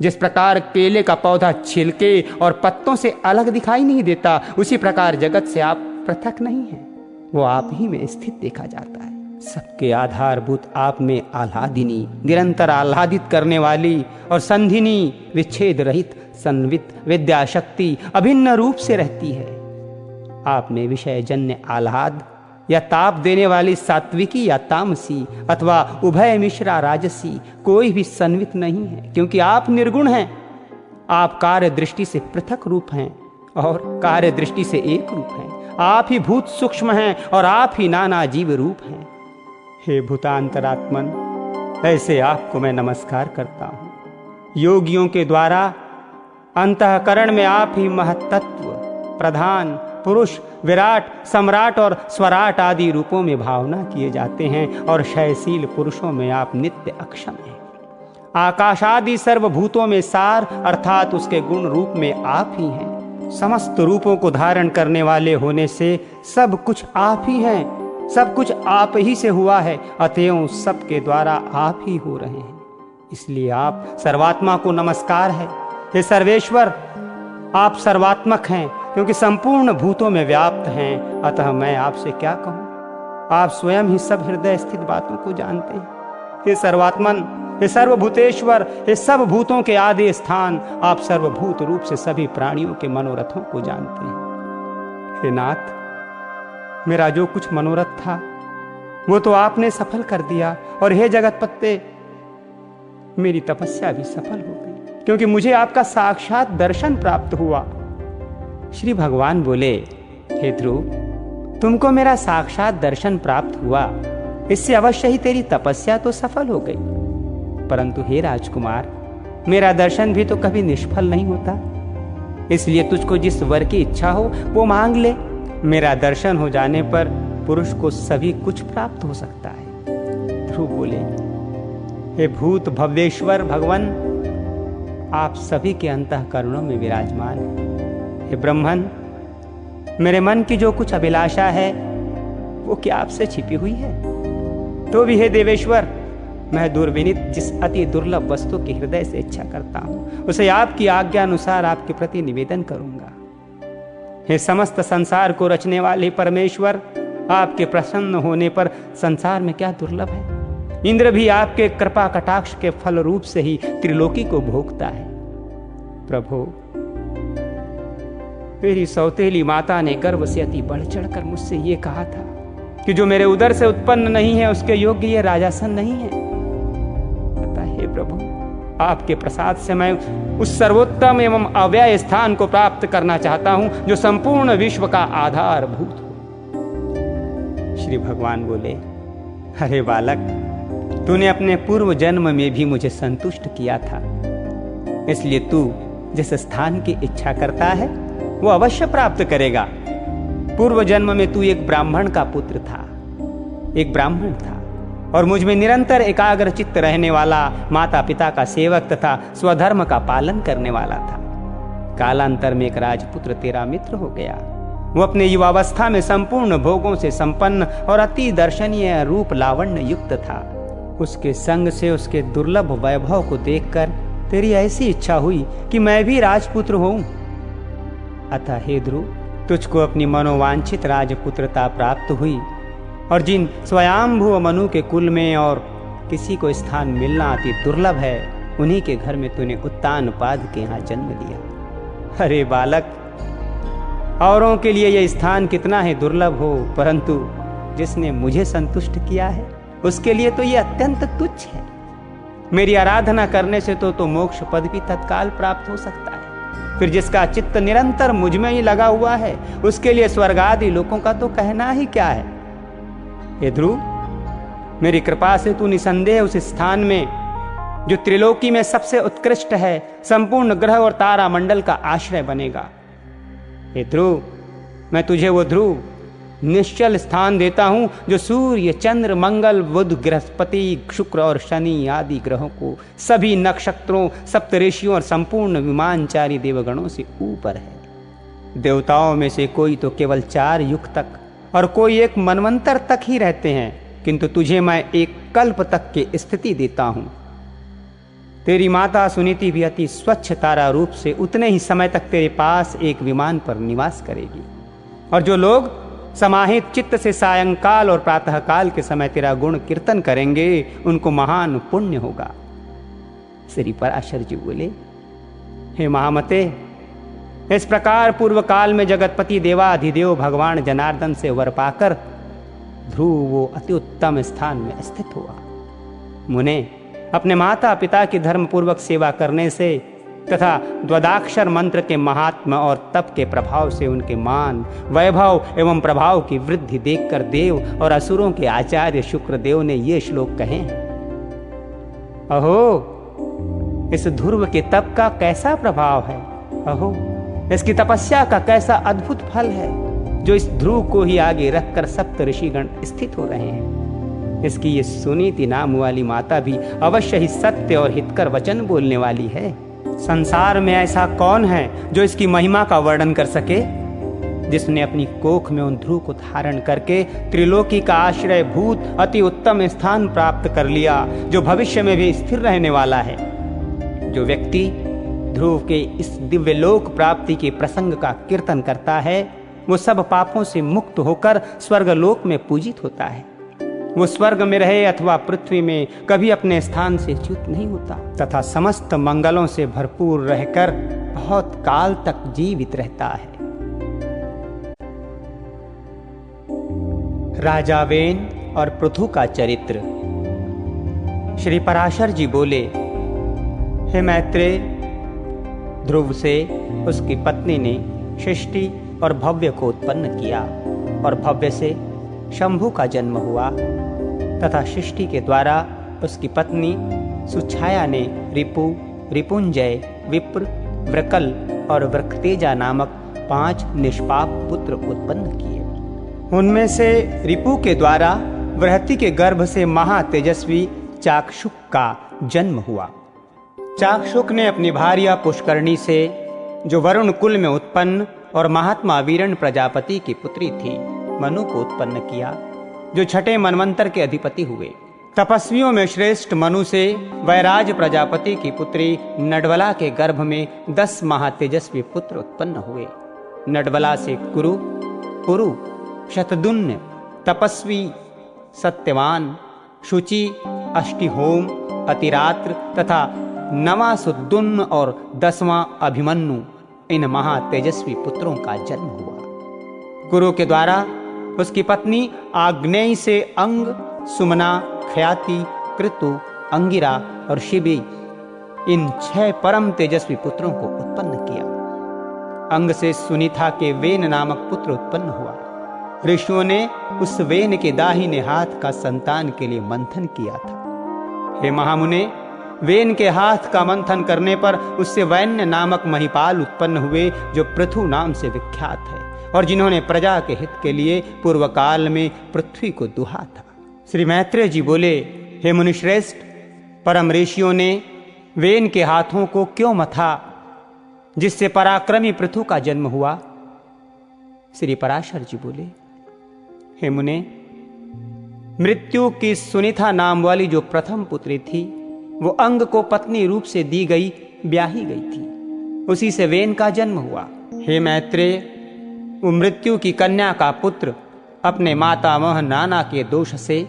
जिस प्रकार केले का पौधा छिलके और पत्तों से अलग दिखाई नहीं देता, उसी प्रकार जगत से आप पृथक नहीं हैं, वो आप ही में स्थित देखा जाता है। सबके आधारभूत आप में आह्लादिनी, निरंतर आह्लादित करने वाली और संधिनी, विच्छेद रहित, संवित, विद्या शक्ति अभिन्न रूप से रहती है। आप में विषय जन्य आह्लाद या ताप देने वाली सात्विकी या तामसी अथवा उभय मिश्रा राजसी कोई भी संवित नहीं है, क्योंकि आप निर्गुण हैं। आप कार्य दृष्टि से पृथक रूप हैं और कार्य दृष्टि से एक रूप हैं। आप ही भूत सूक्ष्म हैं और आप ही नाना जीव रूप हैं। हे भूतांतरात्मन, ऐसे आपको मैं नमस्कार करता हूँ। योगियों के द्वारा अंतःकरण में आप ही महत्त्व, प्रधान, पुरुष, विराट, सम्राट और स्वराट आदि रूपों में भावना किए जाते हैं और क्षयशील पुरुषों में आप नित्य अक्षम हैं। आकाशादि सर्वभूतों में सार अर्थात उसके गुण रूप में आप ही हैं। समस्त रूपों को धारण करने वाले होने से सब कुछ आप ही हैं, सब कुछ आप ही से हुआ है, अतएव सबके द्वारा आप ही हो रहे हैं। इसलिए आप सर्वात्मा को नमस्कार है। हे सर्वेश्वर, आप सर्वात्मक हैं क्योंकि संपूर्ण भूतों में व्याप्त हैं, अतः मैं आपसे क्या कहूँ। आप स्वयं ही सब हृदय स्थित बातों को जानते हैं। हे सर्वात्मन, हे सर्वभूतेश्वर, हे सब भूतों के आदि स्थान, आप सर्वभूत रूप से सभी प्राणियों के मनोरथों को जानते हैं। हे नाथ, मेरा जो कुछ मनोरथ था वो तो आपने सफल कर दिया, और हे जगतपते, मेरी तपस्या भी सफल हो गई, क्योंकि मुझे आपका साक्षात दर्शन प्राप्त हुआ। श्री भगवान बोले, हे ध्रुव, तुमको मेरा साक्षात दर्शन प्राप्त हुआ, इससे अवश्य ही तेरी तपस्या तो सफल हो गई। परंतु हे राजकुमार, मेरा दर्शन भी तो कभी निष्फल नहीं होता, इसलिए तुझको जिस वर की इच्छा हो वो मांग ले। मेरा दर्शन हो जाने पर पुरुष को सभी कुछ प्राप्त हो सकता है। ध्रुव बोले, हे भूत भव्येश्वर भगवान, आप सभी के अंतःकरणों में विराजमान हैं। हे ब्रह्मन, मेरे मन की जो कुछ अभिलाषा है वो क्या आपसे छिपी हुई है? तो भी हे देवेश्वर, मैं दुर्विनीत जिस अति दुर्लभ वस्तु की हृदय से इच्छा करता हूँ उसे आपकी आज्ञा अनुसार आपके प्रति निवेदन करूंगा। हे समस्त संसार को रचने वाले परमेश्वर, आपके प्रसन्न होने पर संसार में क्या दुर्लभ है। इंद्र भी आपके कृपा कटाक्ष के फल रूप से ही त्रिलोकी को भोगता है। प्रभु, मेरी सौतेली माता ने गर्व से अति बढ़ चढ़कर मुझसे ये कहा था कि जो मेरे उदर से उत्पन्न नहीं है उसके योग्य ये राजासन नहीं है। हे प्रभु, आपके प्रसाद से मैं उस सर्वोत्तम एवं अव्यय स्थान को प्राप्त करना चाहता हूं जो संपूर्ण विश्व का आधारभूत हो। श्री भगवान बोले, अरे बालक, तूने अपने पूर्व जन्म में भी मुझे संतुष्ट किया था, इसलिए तू जिस स्थान की इच्छा करता है वो अवश्य प्राप्त करेगा। पूर्व जन्म में तू एक ब्राह्मण का पुत्र था, एक ब्राह्मण था, और मुझ में निरंतर एकाग्र चित्त रहने वाला, माता पिता का सेवक तथा स्वधर्म का पालन करने वाला था। कालांतर में एक राजपुत्र तेरा मित्र हो गया। वो अपने युवावस्था में संपूर्ण भोगों से संपन्न और अति दर्शनीय रूप लावण्य युक्त था। उसके संग से उसके दुर्लभ वैभव को देखकर तेरी ऐसी इच्छा हुई कि मैं भी राजपुत्र होऊं। अतः हे ध्रुव, तुझको अपनी मनोवांछित राजपुत्रता प्राप्त हुई, और जिन स्वयंभू मनु के कुल में और किसी को स्थान मिलना अति दुर्लभ है, उन्हीं के घर में तूने उत्तानपाद के यहाँ जन्म लिया। अरे बालक, औरों के लिए यह स्थान कितना ही दुर्लभ हो, परंतु जिसने मुझे संतुष्ट किया है उसके लिए तो यह अत्यंत तुच्छ है। मेरी आराधना करने से तो मोक्ष पद भी तत्काल प्राप्त हो सकता है। फिर जिसका चित्त निरंतर मुझ में ही लगा हुआ है, उसके लिए स्वर्ग आदि लोकों का तो कहना ही क्या है। हे ध्रुव, मेरी कृपा से तू निसंदेह उस स्थान में, जो त्रिलोकी में सबसे उत्कृष्ट है, संपूर्ण ग्रह और तारा मंडल का आश्रय बनेगा। हे ध्रुव, मैं तुझे वो ध्रुव निश्चल स्थान देता हूं जो सूर्य, चंद्र, मंगल, बुध, बृहस्पति, शुक्र और शनि आदि ग्रहों को, सभी नक्षत्रों, सप्तऋषियों और संपूर्ण विमानचारी देवगणों से ऊपर है। देवताओं में से कोई तो केवल 4 युग तक और कोई 1 मनवंतर तक ही रहते हैं, किंतु तुझे मैं 1 कल्प तक की स्थिति देता हूं। तेरी माता सुनीति भी अति स्वच्छ तारा रूप से उतने ही समय तक तेरे पास एक विमान पर निवास करेगी, और जो लोग समाहित चित्त से सायंकाल और प्रातःकाल के समय तेरा गुण कीर्तन करेंगे, उनको महान पुण्य होगा। श्री पराशर जी बोले, हे महामते, इस प्रकार पूर्व काल में जगतपति देवाधिदेव भगवान जनार्दन से वर पाकर ध्रुव वो अति उत्तम स्थान में स्थित हुआ। मुने, अपने माता पिता की धर्म पूर्वक सेवा करने से तथा द्वदाक्षर मंत्र के महात्मा और तप के प्रभाव से उनके मान, वैभव एवं प्रभाव की वृद्धि देखकर देव और असुरों के आचार्य शुक्रदेव ने ये श्लोक कहे हैं। अहो, इस ध्रुव के तप का कैसा प्रभाव है, अहो, इसकी तपस्या का कैसा अद्भुत फल है, जो इस ध्रुव को ही आगे रखकर सप्त ऋषिगण स्थित हो रहे हैं। इसकी ये सुनीति नाम वाली माता भी अवश्य ही सत्य और हितकर वचन बोलने वाली है। संसार में ऐसा कौन है जो इसकी महिमा का वर्णन कर सके, जिसने अपनी कोख में उन ध्रुव को धारण करके त्रिलोकी का आश्रय भूत अति उत्तम स्थान प्राप्त कर लिया, जो भविष्य में भी स्थिर रहने वाला है। जो व्यक्ति ध्रुव के इस दिव्य लोक प्राप्ति के प्रसंग का कीर्तन करता है, वो सब पापों से मुक्त होकर स्वर्गलोक में पूजित होता है। वो स्वर्ग में रहे अथवा पृथ्वी में कभी अपने स्थान से च्युत नहीं होता, तथा समस्त मंगलों से भरपूर रहकर बहुत काल तक जीवित रहता है। राजा वेन और पृथु का चरित्र। श्री पराशर जी बोले, हे मैत्रेय, ध्रुव से उसकी पत्नी ने सृष्टि और भव्य को उत्पन्न किया, और भव्य से शंभु का जन्म हुआ, तथा सृष्टि के द्वारा उसकी पत्नी सुछाया ने रिपु, रिपुंजय, विप्र, वृकल और वृक्तेजा नामक 5 निष्पाप पुत्र उत्पन्न किए। उनमें से रिपु के द्वारा बृहति के गर्भ से महातेजस्वी चाक्षुक का जन्म हुआ। चाक्षुक ने अपनी भार्या पुष्करणी से, जो वरुण कुल में उत्पन्न और महात्मा वीरण प्रजापति की पुत्री थी, मनु को उत्पन्न किया, जो 6ठे मनवंतर के अधिपति हुए। तपस्वियों में श्रेष्ठ मनु से वैराज प्रजापति की पुत्री नडवला के गर्भ में 10 महातेजस्वी पुत्र उत्पन्न हुए। नडवला से कुरु, पुरु, शतदुन्य, तपस्वी, सत्यवान, शुचि, अष्टिहोम, अतिरात्र तथा 9वां सुदुन्न और 10वां अभिमन्यु, इन महातेजस्वी पुत्रों का जन्म हुआ। कुरु के द्वारा उसकी पत्नी आग्नेय से अंग, सुमना, ख्याति, कृतु, अंगिरा और शिबी इन 6 परम तेजस्वी पुत्रों को उत्पन्न किया। अंग से सुनीता के वेन नामक पुत्र उत्पन्न हुआ। ऋषियों ने उस वेन के दाहिने हाथ का संतान के लिए मंथन किया था। हे महामुने, वेन के हाथ का मंथन करने पर उससे वैन्य नामक महिपाल उत्पन्न हुए, जो पृथु नाम से विख्यात है और जिन्होंने प्रजा के हित के लिए पूर्व काल में पृथ्वी को दुहा था। श्री मैत्रेय जी बोले, हे मुनिश्रेष्ठ, परम ऋषियों ने वेन के हाथों को क्यों मथा, जिससे पराक्रमी पृथु का जन्म हुआ? श्री पराशर जी बोले, हे मुने, मृत्यु की सुनीता नाम वाली जो प्रथम पुत्री थी, वो अंग को पत्नी रूप से दी गई, ब्याही गई थी। उसी से वेन का जन्म हुआ। हे मैत्रेय, वो मृत्यु की कन्या का पुत्र अपने मातामह नाना के दोष से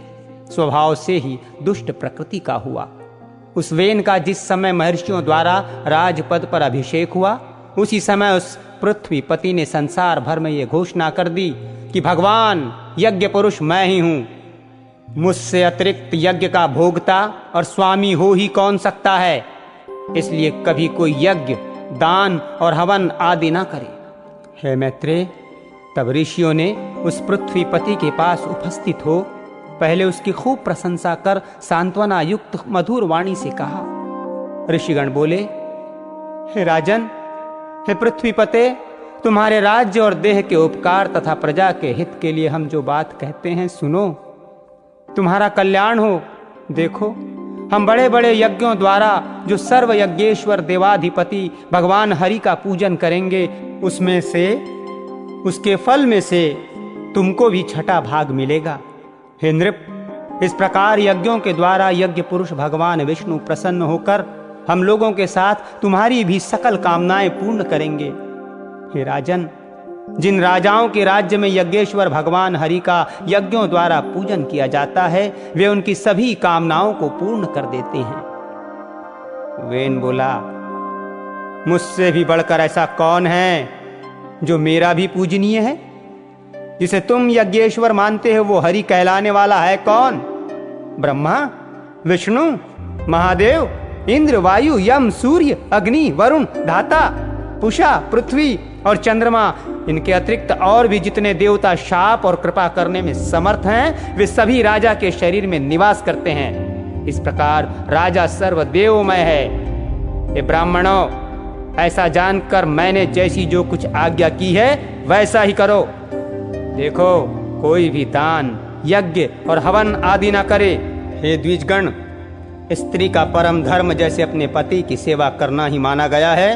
स्वभाव से ही दुष्ट प्रकृति का हुआ। उस वेन का जिस समय महर्षियों द्वारा राजपद पर अभिषेक हुआ, उसी समय उस पृथ्वी पति ने संसार भर में ये घोषणा कर दी कि भगवान यज्ञ पुरुष मैं ही हूं, मुझसे अतिरिक्त यज्ञ का भोगता और स्वामी हो ही कौन सकता है, इसलिए कभी कोई यज्ञ, दान और हवन आदि ना करे। हे मैत्रेय, तब ऋषियों ने उस पृथ्वी पति के पास उपस्थित हो पहले उसकी खूब प्रशंसा कर सांत्वना युक्त मधुर वाणी से कहा। ऋषिगण बोले, हे राजन, हे पृथ्वीपते, तुम्हारे राज्य और देह के उपकार तथा प्रजा के हित के लिए हम जो बात कहते हैं सुनो, तुम्हारा कल्याण हो। देखो, हम बड़े बड़े यज्ञों द्वारा जो सर्व यज्ञेश्वर देवाधिपति भगवान हरि का पूजन करेंगे, उसमें से, उसके फल में से तुमको भी छठा भाग मिलेगा। हे नृप, इस प्रकार यज्ञों के द्वारा यज्ञ पुरुष भगवान विष्णु प्रसन्न होकर हम लोगों के साथ तुम्हारी भी सकल कामनाएं पूर्ण करेंगे। हे राजन, जिन राजाओं के राज्य में यज्ञेश्वर भगवान हरि का यज्ञों द्वारा पूजन किया जाता है, वे उनकी सभी कामनाओं को पूर्ण कर देते हैं। वेन बोला, मुझसे भी बढ़कर ऐसा कौन है जो मेरा भी पूजनीय है? जिसे तुम यज्ञेश्वर मानते हो वो हरि कहलाने वाला है कौन? ब्रह्मा, विष्णु, महादेव, इंद्र, वायु, यम, सूर्य, अग्नि, वरुण, धाता, पुषा, पृथ्वी और चंद्रमा, इनके अतिरिक्त और भी जितने देवता शाप और कृपा करने में समर्थ हैं, वे सभी राजा के शरीर में निवास करते हैं। इस प्रकार राजा सर्वदेवमय है। हे ब्राह्मणों, ऐसा जानकर मैंने जैसी जो कुछ आज्ञा की है वैसा ही करो। देखो, कोई भी दान, यज्ञ और हवन आदि ना करे। हे द्विजगण, स्त्री का परम धर्म जैसे अपने पति की सेवा करना ही माना गया है,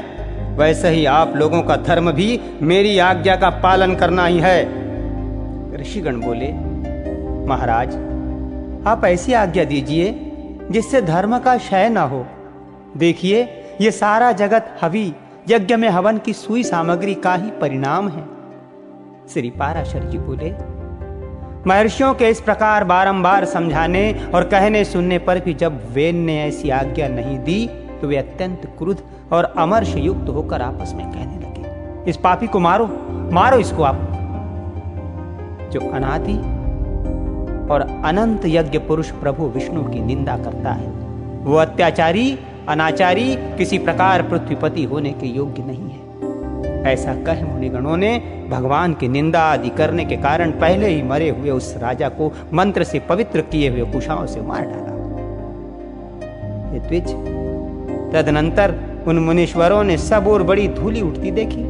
वैसे ही आप लोगों का धर्म भी मेरी आज्ञा का पालन करना ही है। ऋषिगण बोले, महाराज, आप ऐसी आज्ञा दीजिए जिससे धर्म का क्षय ना हो। देखिए, ये सारा जगत हवि, यज्ञ में हवन की सुई सामग्री का ही परिणाम है। श्री पाराशर जी बोले, महर्षियों के इस प्रकार बारंबार समझाने और कहने सुनने पर भी जब वेन ने ऐसी आज्ञा नहीं दी, तो वे अत्यंत क्रुद्ध और अमर्ष युक्त होकर आपस में कहने लगे, इस पापी को मारो, मारो इसको आप, जो अनादि और अनंत यज्ञ पुरुष प्रभु विष्णु की निंदा करता है। वो अत्याचारी, अनाचारी, किसी प्रकार पृथ्वीपति होने के योग्य नहीं है। ऐसा कह मुनिगणों ने भगवान की निंदा आदि करने के कारण पहले ही मरे हुए उस राजा को मंत्र से पवित्र किए हुए कुशाओं से मार डाला। हे द्विज, तदनंतर उन मुनीश्वरों ने सब और बड़ी धूली उठती देखी।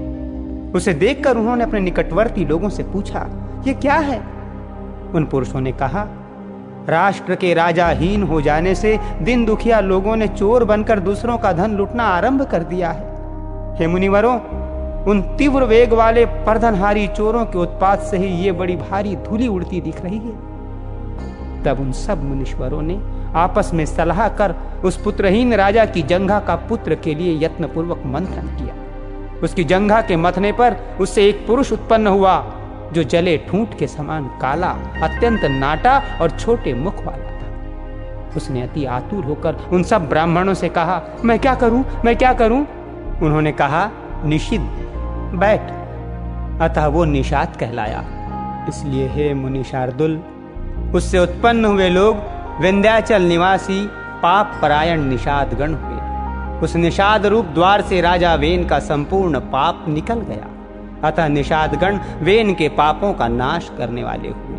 उसे देखकर उन्होंने अपने निकटवर्ती लोगों से पूछा, ये क्या है? उन पुरुषों ने कहा, राष्ट्र के राजाहीन हो जाने से दिन दुखिया लोगों ने चोर बनकर दूसरों का धन लूटना आरंभ कर दिया है। हे मुनिवरों, उन तीव्र वेग वाले परधनहारी चोरों के उत्पात से ही ये बड़ी भारी धूली उड़ती दिख रही है। तब उन सब मुनीश्वरों ने आपस में सलाह कर उस पुत्रहीन राजा की जंघा का पुत्र के लिए यत्नपूर्वक मंथन किया। उसकी जंघा के मथने पर उससे एक पुरुष उत्पन्न हुआ, जो जले ठूंठ के समान काला, अत्यंत नाटा और छोटे मुख वाला था। उसने अति आतुर होकर उन सब ब्राह्मणों से कहा, मैं क्या करूं, मैं क्या करूं? उन्होंने कहा, निषिद्ध, बैठ। अतः वो निषाद कहलाया। इसलिए हे मुनि शार्दुल, उससे उत्पन्न हुए लोग विंध्याचल निवासी पाप परायण निषाद गण हुए। उस निषाद रूप द्वार से राजा वेन का संपूर्ण पाप निकल गया। अतः निषादगण वेन के पापों का नाश करने वाले हुए।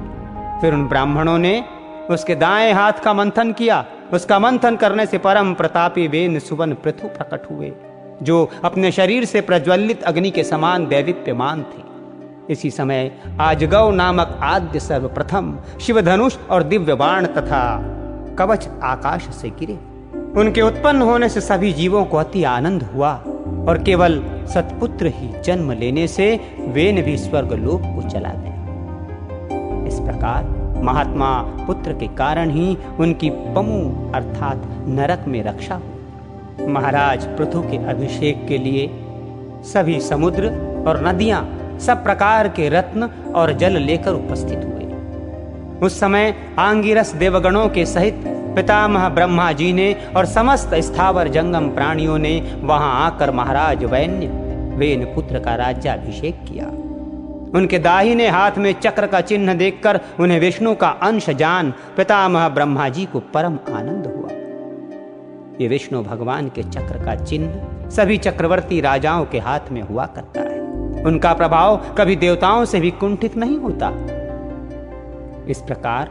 फिर उन ब्राह्मणों ने उसके दाएं हाथ का मंथन किया। उसका मंथन करने से परम प्रतापी वेन सुवन पृथु प्रकट हुए, जो अपने शरीर से प्रज्वलित अग्नि के समान दैदीप्यमान थे। इसी समय आजगौ नामक आद्य सर्वप्रथम शिवधनुष और दिव्य बाण तथा कवच आकाश से गिरे। उनके उत्पन्न होने से सभी जीवों को अति आनंद हुआ और केवल सत्पुत्र ही जन्म लेने से वेन भी स्वर्गलोक को चला गया। इस प्रकार महात्मा पुत्र के कारण ही उनकी पमु अर्थात नरक में रक्षा हुई। महाराज पृथु के अभिषेक के लिए सभी समुद्र और नदियां सब प्रकार के रत्न और जल लेकर उपस्थित हुए। उस समय आंगिरस देवगणों के सहित पितामह ब्रह्मा जी ने और समस्त स्थावर जंगम प्राणियों ने वहां आकर महाराज वैन्य वेन पुत्र का राज्याभिषेक किया। उनके दाहिने हाथ में चक्र का चिन्ह देखकर उन्हें विष्णु का अंश जान पितामह ब्रह्मा जी को परम आनंद हुआ। ये विष्णु भगवान के चक्र का चिन्ह सभी चक्रवर्ती राजाओं के हाथ में हुआ करता है। उनका प्रभाव कभी देवताओं से भी कुंठित नहीं होता। इस प्रकार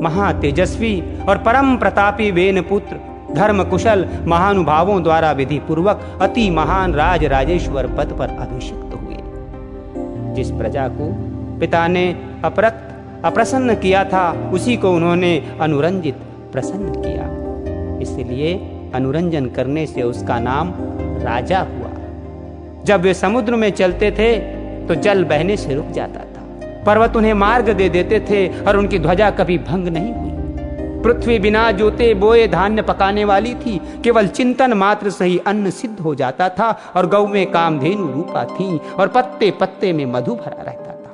महातेजस्वी और परम प्रतापी वेन पुत्र धर्म कुशल महानुभावों द्वारा विधि पूर्वक अति महान राज राजेश्वर पद पर अभिषिक्त हुए। जिस प्रजा को पिता ने अप्रसन्न किया था, उसी को उन्होंने अनुरंजित प्रसन्न किया। इसलिए अनुरंजन करने से उसका नाम राजा हुआ। जब वे समुद्र में चलते थे तो जल बहने से रुक जाता था, पर्वत उन्हें मार्ग दे देते थे और उनकी ध्वजा कभी भंग नहीं हुई। पृथ्वी बिना जोते बोए धान्य पकाने वाली थी, केवल चिंतन मात्र से ही अन्न सिद्ध हो जाता था। और गौ में कामधेनु रूपा थी और पत्ते पत्ते में मधु भरा रहता था।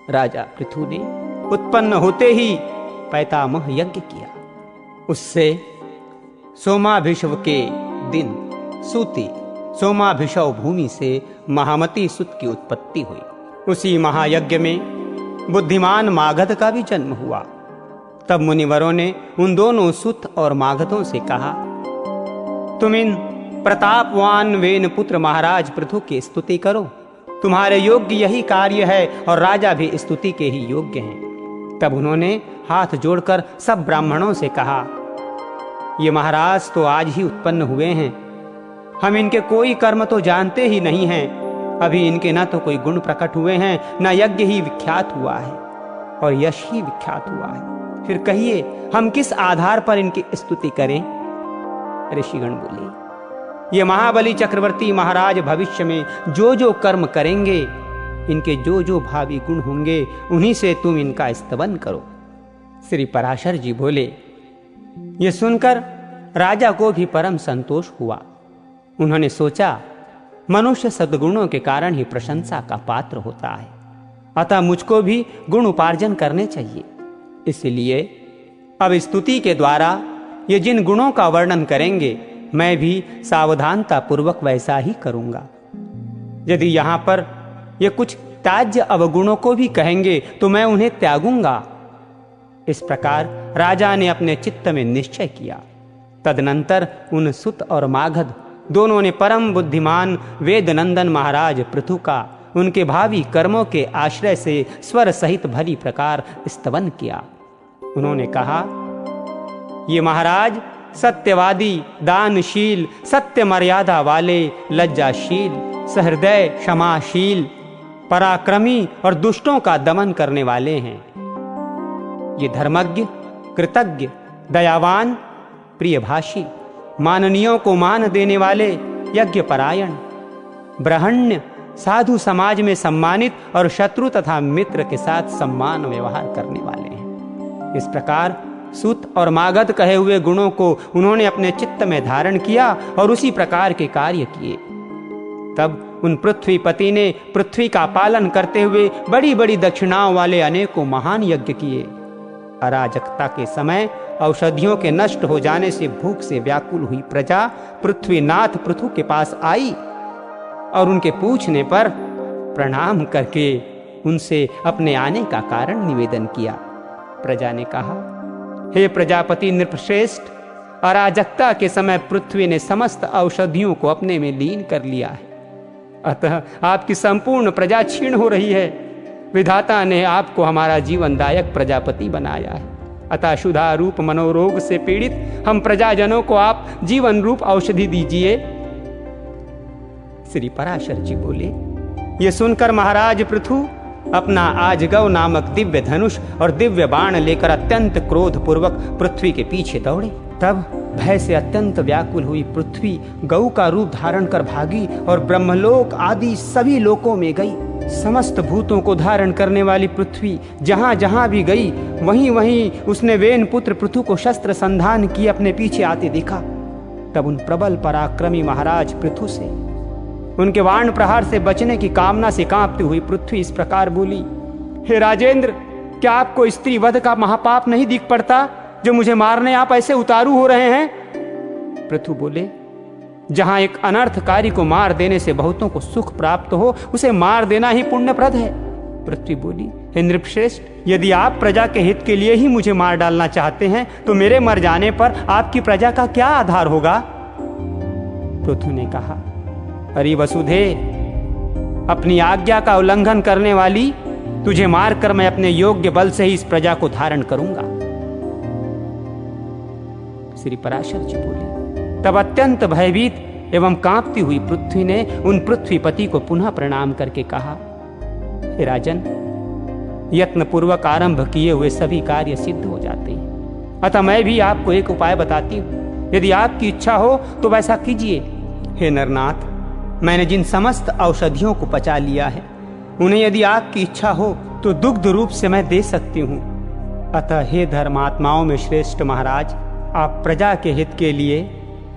राजा पृथु ने उत्पन्न होते ही पैतामह यज्ञ किया। उससे सोमाभिषव के दिन सूती सोमाभिषव भूमि से महामती सुत की उत्पत्ति हुई। उसी महायज्ञ में बुद्धिमान मागध का भी जन्म हुआ। तब मुनिवरों ने उन दोनों सुत और मागधों से कहा, तुम इन प्रतापवान वेन पुत्र महाराज पृथु की स्तुति करो। तुम्हारे योग्य यही कार्य है और राजा भी स्तुति के ही योग्य हैं। तब उन्होंने हाथ जोड़कर सब ब्राह्मणों से कहा, ये महाराज तो आज ही उत्पन्न हुए हैं। हम इनके कोई कर्म तो जानते ही नहीं हैं। अभी इनके न तो कोई गुण प्रकट हुए हैं, न यज्ञ ही विख्यात हुआ है और यश ही विख्यात हुआ है। फिर कहिए हम किस आधार पर इनकी स्तुति करें? ऋषिगण बोले, ये महाबली चक्रवर्ती महाराज भविष्य में जो जो कर्म करेंगे, इनके जो जो भावी गुण होंगे, उन्हीं से तुम इनका स्तवन करो। श्री पराशर जी बोले, ये सुनकर राजा को भी परम संतोष हुआ। उन्होंने सोचा, मनुष्य सद्गुणों के कारण ही प्रशंसा का पात्र होता है, अतः मुझको भी गुण उपार्जन करने चाहिए। इसलिए अब स्तुति के द्वारा ये जिन गुणों का वर्णन करेंगे, मैं भी सावधानता पूर्वक वैसा ही करूंगा। यदि यहाँ पर ये कुछ त्याज्य अवगुणों को भी कहेंगे तो मैं उन्हें त्यागूंगा। इस प्रकार राजा ने अपने चित्त में निश्चय किया। तदनंतर उन सुत और मागध दोनों ने परम बुद्धिमान वेद नंदन महाराज पृथु का उनके भावी कर्मों के आश्रय से स्वर सहित भली प्रकार स्तवन किया। उन्होंने कहा, ये महाराज सत्यवादी, दानशील, सत्य मर्यादा वाले, लज्जाशील, सहृदय, क्षमाशील, पराक्रमी और दुष्टों का दमन करने वाले हैं। ये धर्मज्ञ, कृतज्ञ, दयावान, प्रियभाषी, माननीयों को मान देने वाले, यज्ञपरायण, ब्रह्मण्य, साधु समाज में सम्मानित और शत्रु तथा मित्र के साथ सम्मान व्यवहार करने वाले हैं। इस प्रकार सुत और मागध कहे हुए गुणों को उन्होंने अपने चित्त में धारण किया और उसी प्रकार के कार्य किए। तब उन पृथ्वीपति ने पृथ्वी का पालन करते हुए बड़ी बड़ी दक्षिणाओं वाले अनेकों महान यज्ञ किए। अराजकता के समय औषधियों के नष्ट हो जाने से भूख से व्याकुल हुई प्रजा पृथ्वीनाथ पृथु के पास आई और उनके पूछने पर प्रणाम करके उनसे अपने आने का कारण निवेदन किया। प्रजा ने कहा, हे प्रजापति नृपश्रेष्ठ, अराजकता के समय पृथ्वी ने समस्त औषधियों को अपने में लीन कर लिया है। अतः आपकी संपूर्ण प्रजा क्षीण हो रही है। विधाता ने आपको हमारा जीवनदायक प्रजापति बनाया है। अतः क्षुधा रूप मनोरोग से पीड़ित हम प्रजाजनों को आप जीवन रूप औषधि दीजिए। श्री पराशर जी बोले, ये सुनकर महाराज पृथु अपना आजगव नामक दिव्य धनुष और दिव्य बाण लेकर अत्यंत क्रोध पूर्वक पृथ्वी के पीछे दौड़े। तब भय से अत्यंत व्याकुल हुई पृथ्वी गऊ का रूप धारण कर भागी और ब्रह्मलोक आदि सभी लोकों में गई। समस्त भूतों को धारण करने वाली पृथ्वी जहां जहां भी गई वहीं वहीं उसने वेन पुत्र पृथु को शस्त्र संधान किए अपने पीछे आते देखा। तब उन प्रबल पराक्रमी महाराज पृथु से उनके वाण प्रहार से बचने की कामना से कांपती हुई पृथ्वी इस प्रकार बोली, हे राजेंद्र, क्या आपको स्त्री वध का महापाप नहीं दिख पड़ता जो मुझे मारने आप ऐसे उतारू हो रहे हैं? पृथु बोले, जहां एक अनर्थकारी को मार देने से बहुतों को सुख प्राप्त हो उसे मार देना ही पुण्यप्रद है। पृथ्वी बोली, हे नृपश्रेष्ठ, यदि आप प्रजा के हित के लिए ही मुझे मार डालना चाहते हैं तो मेरे मर जाने पर आपकी प्रजा का क्या आधार होगा? पृथु ने कहा, अरे वसुधे, अपनी आज्ञा का उल्लंघन करने वाली, तुझे मारकर मैं अपने योग्य बल से ही इस प्रजा को धारण करूंगा। श्री पराशर जी बोले, तब अत्यंत भयभीत एवं कांपती हुई पृथ्वी ने उन पृथ्वीपति को पुनः प्रणाम करके कहा, हे राजन, यत्न पूर्वक आरंभ किए हुए सभी कार्य सिद्ध हो जाते हैं। अतः मैं भी आपको एक उपाय बताती हूं, यदि आपकी इच्छा हो तो वैसा कीजिए। हे नरनाथ, मैंने जिन समस्त औषधियों को पचा लिया है उन्हें यदि आपकी इच्छा हो तो दुग्ध रूप से मैं दे सकती हूँ। अतः हे धर्मात्माओं में श्रेष्ठ महाराज, आप प्रजा के हित के लिए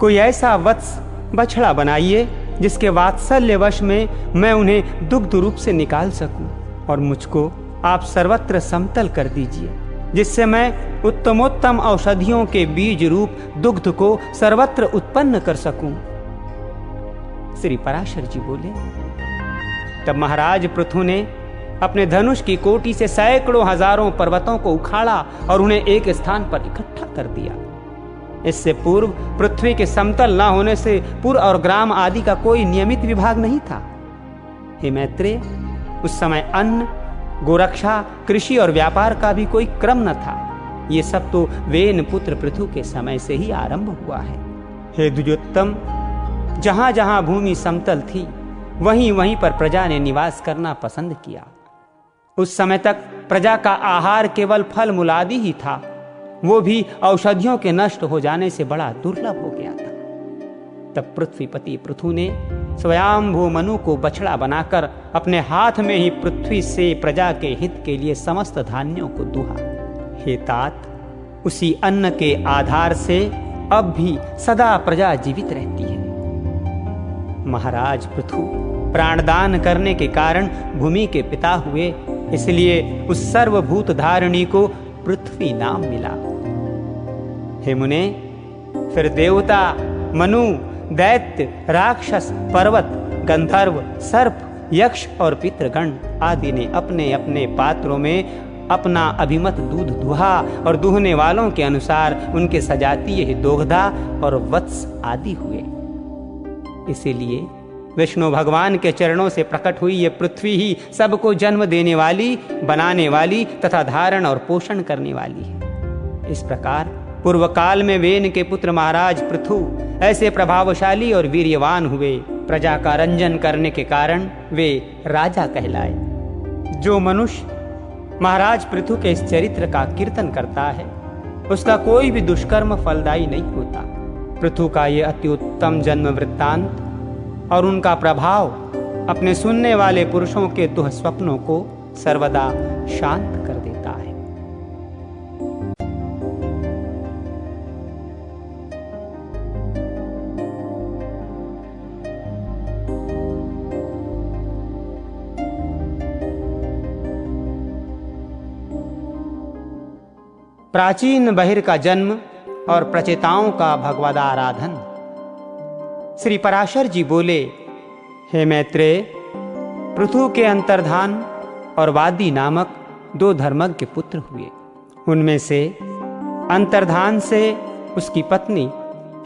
कोई ऐसा वत्स बछड़ा बनाइए जिसके वात्सल्यवश में मैं उन्हें दुग्ध रूप से निकाल सकूं, और मुझको आप सर्वत्र समतल कर दीजिए, जिससे मैं उत्तमोत्तम औषधियों के बीज रूप दुग्ध को सर्वत्र उत्पन्न कर सकूं। श्री पराशर जी बोले, तब महाराज पृथु ने अपने धनुष की कोटि से सैकड़ों हजारों पर्वतों को उखाड़ा और उन्हें एक स्थान पर इकट्ठा कर दिया। इससे पूर्व पृथ्वी के समतल न होने से पुर और ग्राम आदि का कोई नियमित विभाग नहीं था। हे मैत्रेय, उस समय अन्न, गोरक्षा, कृषि और व्यापार का भी कोई क्रम न था। ये सब तो वेन पुत्र पृथु के समय से ही आरंभ हुआ है। हे द्विजोत्तम, जहां जहां भूमि समतल थी वहीं वहीं पर प्रजा ने निवास करना पसंद किया। उस समय तक प्रजा का आहार केवल फल मूलादि ही था, वो भी औषधियों के नष्ट हो जाने से बड़ा दुर्लभ हो गया था। तब पृथ्वीपति पृथु ने स्वयंभू मनु को बछड़ा बनाकर अपने हाथ में ही पृथ्वी से प्रजा के हित के लिए समस्त धान्यों को दुहा। हे तात, उसी अन्न के आधार से अब भी सदा प्रजा जीवित रहती है। महाराज पृथु प्राणदान करने के कारण भूमि के पिता हुए, इसलिए उस सर्वभूत धारिणी को पृथ्वी नाम मिला। हे मुने, फिर देवता, मनु, दैत्य, राक्षस, पर्वत, गंधर्व, सर्प, यक्ष और पितृगण आदि ने अपने अपने पात्रों में अपना अभिमत दूध दुहा और दुहने वालों के अनुसार उनके सजातीय दोग्धा और वत्स आदि हुए। इसीलिए विष्णु भगवान के चरणों से प्रकट हुई ये पृथ्वी ही सबको जन्म देने वाली, बनाने वाली तथा धारण और पोषण करने वाली है। इस प्रकार पूर्व काल में वेन के पुत्र महाराज पृथु ऐसे प्रभावशाली और वीर्यवान हुए, प्रजा का रंजन करने के कारण वे राजा कहलाए। जो मनुष्य महाराज पृथु के इस चरित्र का कीर्तन करता है उसका कोई भी दुष्कर्म फलदायी नहीं होता। पृथु का ये अति उत्तम जन्म वृत्तांत और उनका प्रभाव अपने सुनने वाले पुरुषों के दुह स्वप्नों को सर्वदा शांत कर देता है। प्राचीन बहिर का जन्म और प्रचेताओं का भगवदा आराधन। श्री पराशर जी बोले, हे मैत्रेय, पृथु के अंतर्धान और वादी नामक दो धर्मज्ञ पुत्र हुए। उनमें से अंतर्धान से उसकी पत्नी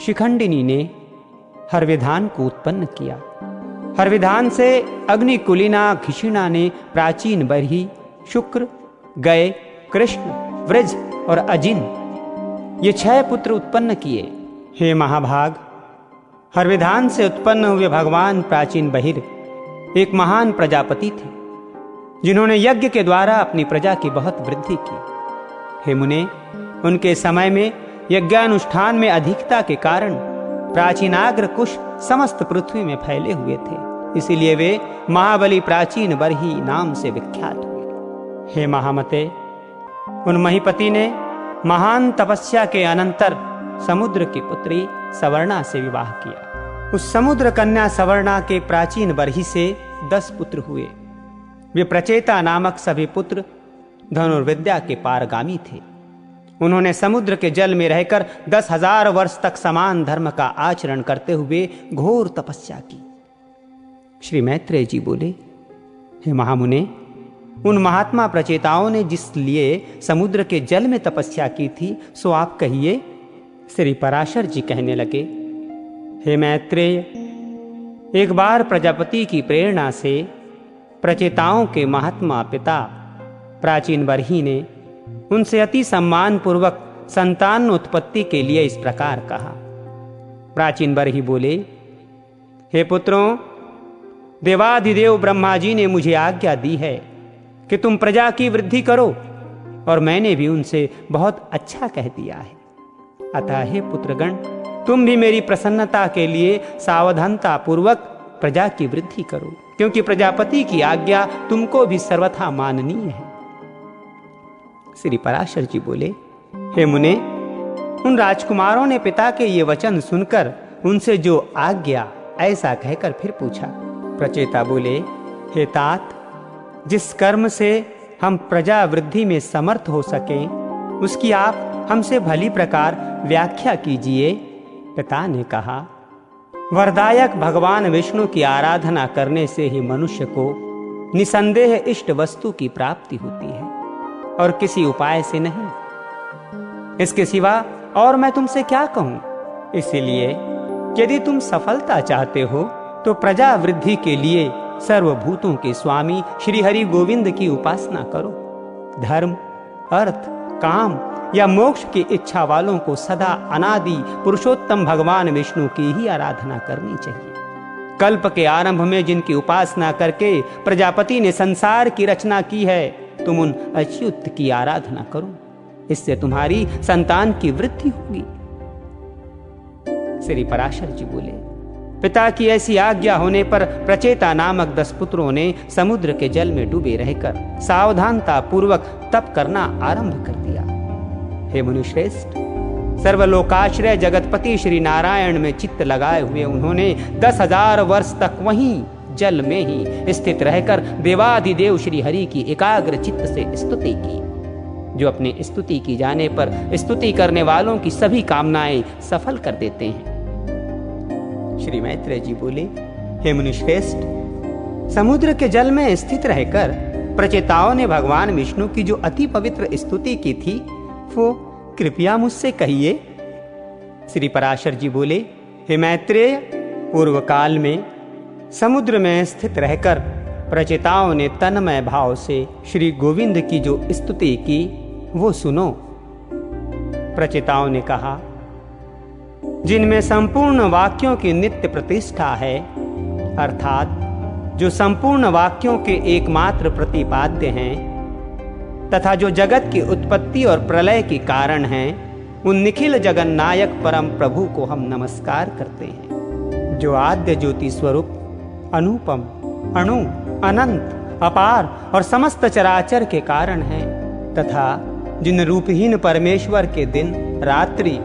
शिखंडिनी ने हर्विधान को उत्पन्न किया। हर्विधान से अग्निकुलिना घिषिणा ने प्राचीन बरही, शुक्र, गय, कृष्ण, वृज और अजिन ये 6 पुत्र उत्पन्न किए। हे महाभाग, हर्विधान से उत्पन्न हुए भगवान प्राचीन बहिर एक महान प्रजापति थे, जिन्होंने यज्ञ के द्वारा अपनी प्रजा की बहुत वृद्धि की। हे मुने, उनके समय में यज्ञानुष्ठान में अधिकता के कारण प्राचीनाग्र कुश समस्त पृथ्वी में फैले हुए थे, इसीलिए वे महाबली प्राचीन बरही नाम से विख्यात हुए। हे महामते, उन महीपति ने महान तपस्या के अनंतर समुद्र की पुत्री सवर्णा से विवाह किया। उस समुद्र कन्या सवर्णा के प्राचीन बरही से 10 पुत्र हुए। वे प्रचेता नामक सभी पुत्र धनुर्विद्या के पारगामी थे। उन्होंने समुद्र के जल में रहकर 10,000 वर्ष तक समान धर्म का आचरण करते हुए घोर तपस्या की। श्री मैत्रेय जी बोले, हे महामुने, उन महात्मा प्रचेताओं ने जिस लिए समुद्र के जल में तपस्या की थी, सो आप कहिए। श्री पराशर जी कहने लगे, हे मैत्रेय, एक बार प्रजापति की प्रेरणा से प्रचेताओं के महात्मा पिता प्राचीन बरही ने उनसे अति सम्मान पूर्वक संतान उत्पत्ति के लिए इस प्रकार कहा। प्राचीन बरही बोले, हे पुत्रों, देवाधिदेव ब्रह्मा जी ने मुझे आज्ञा दी है कि तुम प्रजा की वृद्धि करो, और मैंने भी उनसे बहुत अच्छा कह दिया है। अतः हे पुत्रगण, तुम भी मेरी प्रसन्नता के लिए सावधानता पूर्वक प्रजा की वृद्धि करो, क्योंकि प्रजापति की आज्ञा तुमको भी सर्वथा माननीय है। श्री पराशर जी बोले, हे मुने, उन राजकुमारों ने पिता के ये वचन सुनकर उनसे जो आज्ञा ऐसा कहकर फिर पूछा। प्रचेता बोले, हे तात, जिस कर्म से हम प्रजा वृद्धि में समर्थ हो सकें, उसकी आप हमसे भली प्रकार व्याख्या कीजिए। पिता ने कहा, वरदायक भगवान विष्णु की आराधना करने से ही मनुष्य को निसंदेह इष्ट वस्तु की प्राप्ति होती है, और किसी उपाय से नहीं। इसके सिवा और मैं तुमसे क्या कहूं? इसीलिए यदि तुम सफलता चाहते हो तो प्रजा वृद्धि के लिए सर्वभूतों के स्वामी श्री हरि गोविंद की उपासना करो। धर्म, अर्थ, काम या मोक्ष की इच्छा वालों को सदा अनादि पुरुषोत्तम भगवान विष्णु की ही आराधना करनी चाहिए। कल्प के आरंभ में जिनकी उपासना करके प्रजापति ने संसार की रचना की है, तुम उन अच्युत की आराधना करो, इससे तुम्हारी संतान की वृद्धि होगी। श्री पराशर जी बोले, पिता की ऐसी आज्ञा होने पर प्रचेता नामक 10 पुत्रों ने समुद्र के जल में डूबे रहकर सावधानता पूर्वक तप करना आरंभ कर दिया। हे मुनिश्रेष्ठ, सर्वलोकाश्रय जगतपति श्री नारायण में चित्त लगाए हुए उन्होंने 10,000 वर्ष तक वहीं जल में ही स्थित रहकर देवाधिदेव श्री हरि की एकाग्र चित्त से स्तुति की, जो अपने स्तुति की जाने पर स्तुति करने वालों की सभी कामनाएं सफल कर देते हैं। श्री मैत्रेय जी बोले, हे मुनिश्रेष्ठ, समुद्र के जल में स्थित रहकर प्रचेताओं ने भगवान विष्णु की जो अति पवित्र स्तुति की थी, वो कृपया मुझसे कहिए। श्री पराशर जी बोले, हे मैत्रेय, पूर्व काल में समुद्र में स्थित रहकर प्रचेताओं ने तन्मय भाव से श्री गोविंद की जो स्तुति की, वो सुनो। प्रचेताओं ने कहा, जिनमें संपूर्ण वाक्यों की नित्य प्रतिष्ठा है, अर्थात जो संपूर्ण वाक्यों के एकमात्र प्रतिपाद्य हैं तथा जो जगत की उत्पत्ति और प्रलय के कारण हैं, उन निखिल जगन्नायक परम प्रभु को हम नमस्कार करते हैं, जो आद्य ज्योति स्वरूप, अनुपम, अणु, अनंत, अपार और समस्त चराचर के कारण हैं, तथा जिन रूपहीन परमेश्वर के दिन, रात्रि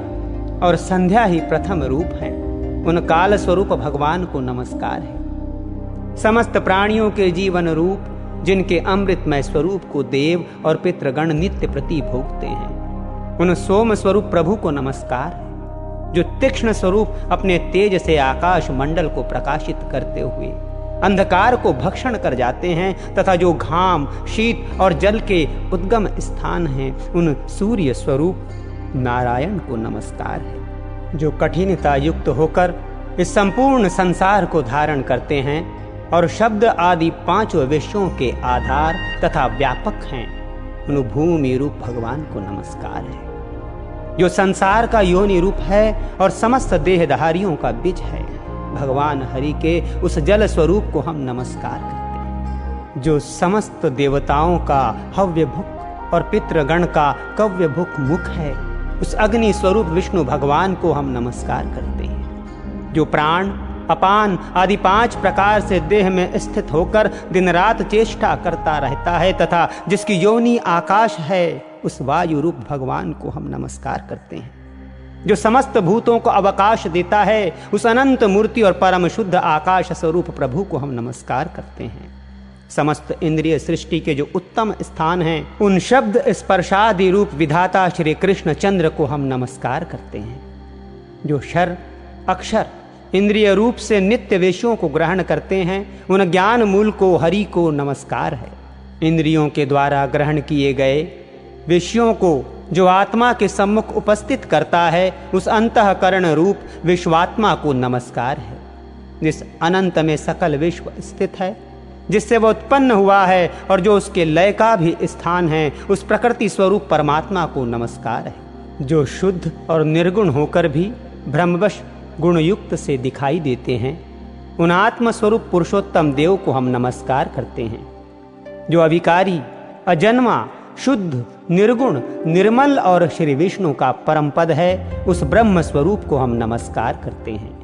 और संध्या ही प्रथम रूप हैं, उन काल स्वरूप भगवान को नमस्कार है। समस्त प्राणियों के जीवन रूप, जिनके अमृतमय स्वरूप को देव और पितृगण नित्य प्रति भोगते हैं, उन सोम स्वरूप प्रभु को नमस्कार है, जो तीक्ष्ण स्वरूप अपने तेज से आकाश मंडल को प्रकाशित करते हुए अंधकार को भक्षण कर जाते हैं, तथा जो घाम, शीत और जल के उद्गम स्थान हैं, उन सूर्य स्वरूप नारायण को नमस्कार है। जो कठिनता युक्त होकर इस संपूर्ण संसार को धारण करते हैं और शब्द आदि पांचों विषयों के आधार तथा व्यापक हैं, उन भूमि रूप भगवान को नमस्कार है। जो संसार का योनि रूप है और समस्त देहधारियों का बीज है, भगवान हरि के उस जल स्वरूप को हम नमस्कार करते हैं। जो समस्त देवताओं का हव्य भुक और पितृगण का कव्य भुक मुख है, उस अग्नि स्वरूप विष्णु भगवान को हम नमस्कार करते हैं। जो प्राण अपान आदि 5 प्रकार से देह में स्थित होकर दिन रात चेष्टा करता रहता है तथा जिसकी योनि आकाश है, उस वायु रूप भगवान को हम नमस्कार करते हैं। जो समस्त भूतों को अवकाश देता है, उस अनंत मूर्ति और परम शुद्ध आकाश स्वरूप प्रभु को हम नमस्कार करते हैं। समस्त इंद्रिय सृष्टि के जो उत्तम स्थान हैं, उन शब्द स्पर्शादि रूप विधाता श्री कृष्ण चंद्र को हम नमस्कार करते हैं। जो क्षर अक्षर इंद्रिय रूप से नित्य विषयों को ग्रहण करते हैं, उन ज्ञान मूल को हरि को नमस्कार है। इंद्रियों के द्वारा ग्रहण किए गए विषयों को जो आत्मा के सम्मुख उपस्थित करता है, उस अंतःकरण रूप विश्वात्मा को नमस्कार है। जिस अनंत में सकल विश्व स्थित है, जिससे वह उत्पन्न हुआ है और जो उसके लय का भी स्थान है, उस प्रकृति स्वरूप परमात्मा को नमस्कार है। जो शुद्ध और निर्गुण होकर भी ब्रह्मवश गुणयुक्त से दिखाई देते हैं, उन आत्म स्वरूप पुरुषोत्तम देव को हम नमस्कार करते हैं। जो अविकारी अजन्मा शुद्ध निर्गुण निर्मल और श्री विष्णु का परम पद है, उस ब्रह्म स्वरूप को हम नमस्कार करते हैं।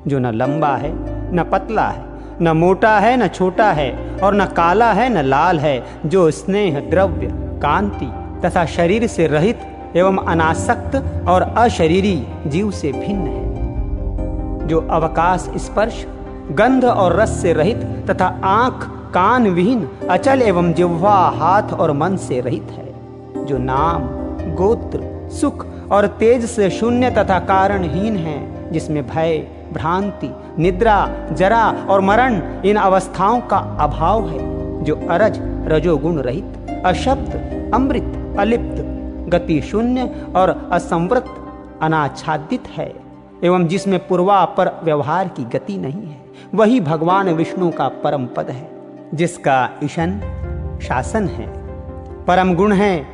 जो न लंबा है न पतला है, न मोटा है न छोटा है, और न काला है न लाल है, जो स्नेह द्रव्य कांति तथा शरीर से रहित एवं अनासक्त और अशरीरी जीव से भिन्न है। जो अवकाश स्पर्श गंध और रस से रहित तथा आंख कान विहीन अचल एवं जिह्वा हाथ और मन से रहित है। जो नाम गोत्र सुख और तेज से शून्य तथा कारणहीन है, जिसमें भय भ्रांति निद्रा जरा और मरण इन अवस्थाओं का अभाव है। जो अरज रजोगुण रहित अशब्द अमृत अलिप्त गति शून्य और असंवृत अनाच्छादित है, एवं जिसमें पूर्वापर व्यवहार की गति नहीं है, वही भगवान विष्णु का परम पद है। जिसका ईशन शासन है, परम गुण है,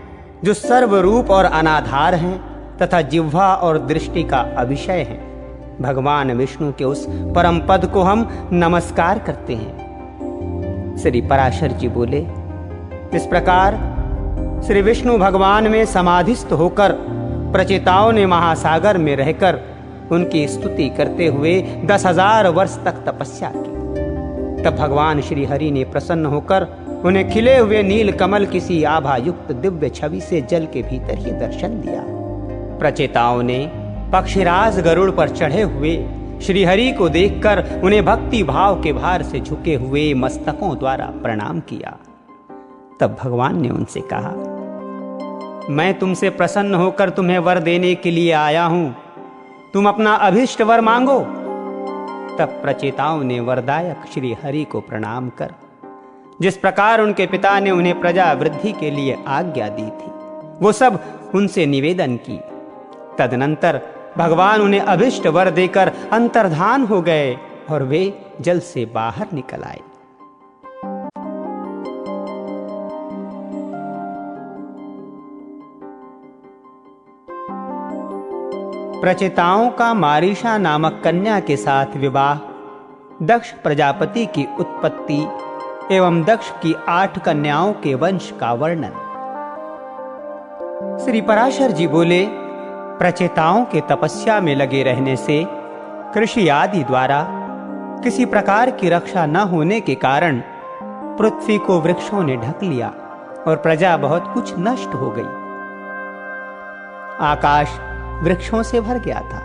जो सर्वरूप और अनाधार हैं तथा जिह्वा और दृष्टि का अभिषय है। भगवान विष्णु के उस परम पद को हम नमस्कार करते हैं। श्री पराशर जी बोले, इस प्रकार श्री विष्णु भगवान में समाधिस्थ होकर प्रचेताओं ने महासागर में रहकर उनकी स्तुति करते हुए 10,000 वर्ष तक तपस्या की। तब भगवान श्री हरि ने प्रसन्न होकर उन्हें खिले हुए नील कमल किसी आभा युक्त दिव्य छवि से जल के भीतर ही दर्शन दिया। प्रचेताओं ने पक्षीराज गरुड़ पर चढ़े हुए श्री हरि को देखकर उन्हें भक्ति भाव के भार से झुके हुए मस्तकों द्वारा प्रणाम किया। तब भगवान ने उनसे कहा, मैं तुमसे प्रसन्न होकर तुम्हें वर देने के लिए आया हूं, तुम अपना अभीष्ट वर मांगो। तब प्रचेताओं ने वरदायक श्री हरि को प्रणाम कर जिस प्रकार उनके पिता ने उन्हें प्रजा वृद्धि के लिए आज्ञा दी थी, वो सब उनसे निवेदन की। तदनंतर भगवान उन्हें अभिष्ट वर देकर अंतर्धान हो गए और वे जल से बाहर निकल आए। प्रचेताओं का मारीशा नामक कन्या के साथ विवाह, दक्ष प्रजापति की उत्पत्ति एवं दक्ष की 8 कन्याओं के वंश का वर्णन। श्री पराशर जी बोले, प्रचेताओं के तपस्या में लगे रहने से कृषि आदि द्वारा किसी प्रकार की रक्षा न होने के कारण पृथ्वी को वृक्षों ने ढक लिया और प्रजा बहुत कुछ नष्ट हो गई। आकाश वृक्षों से भर गया था,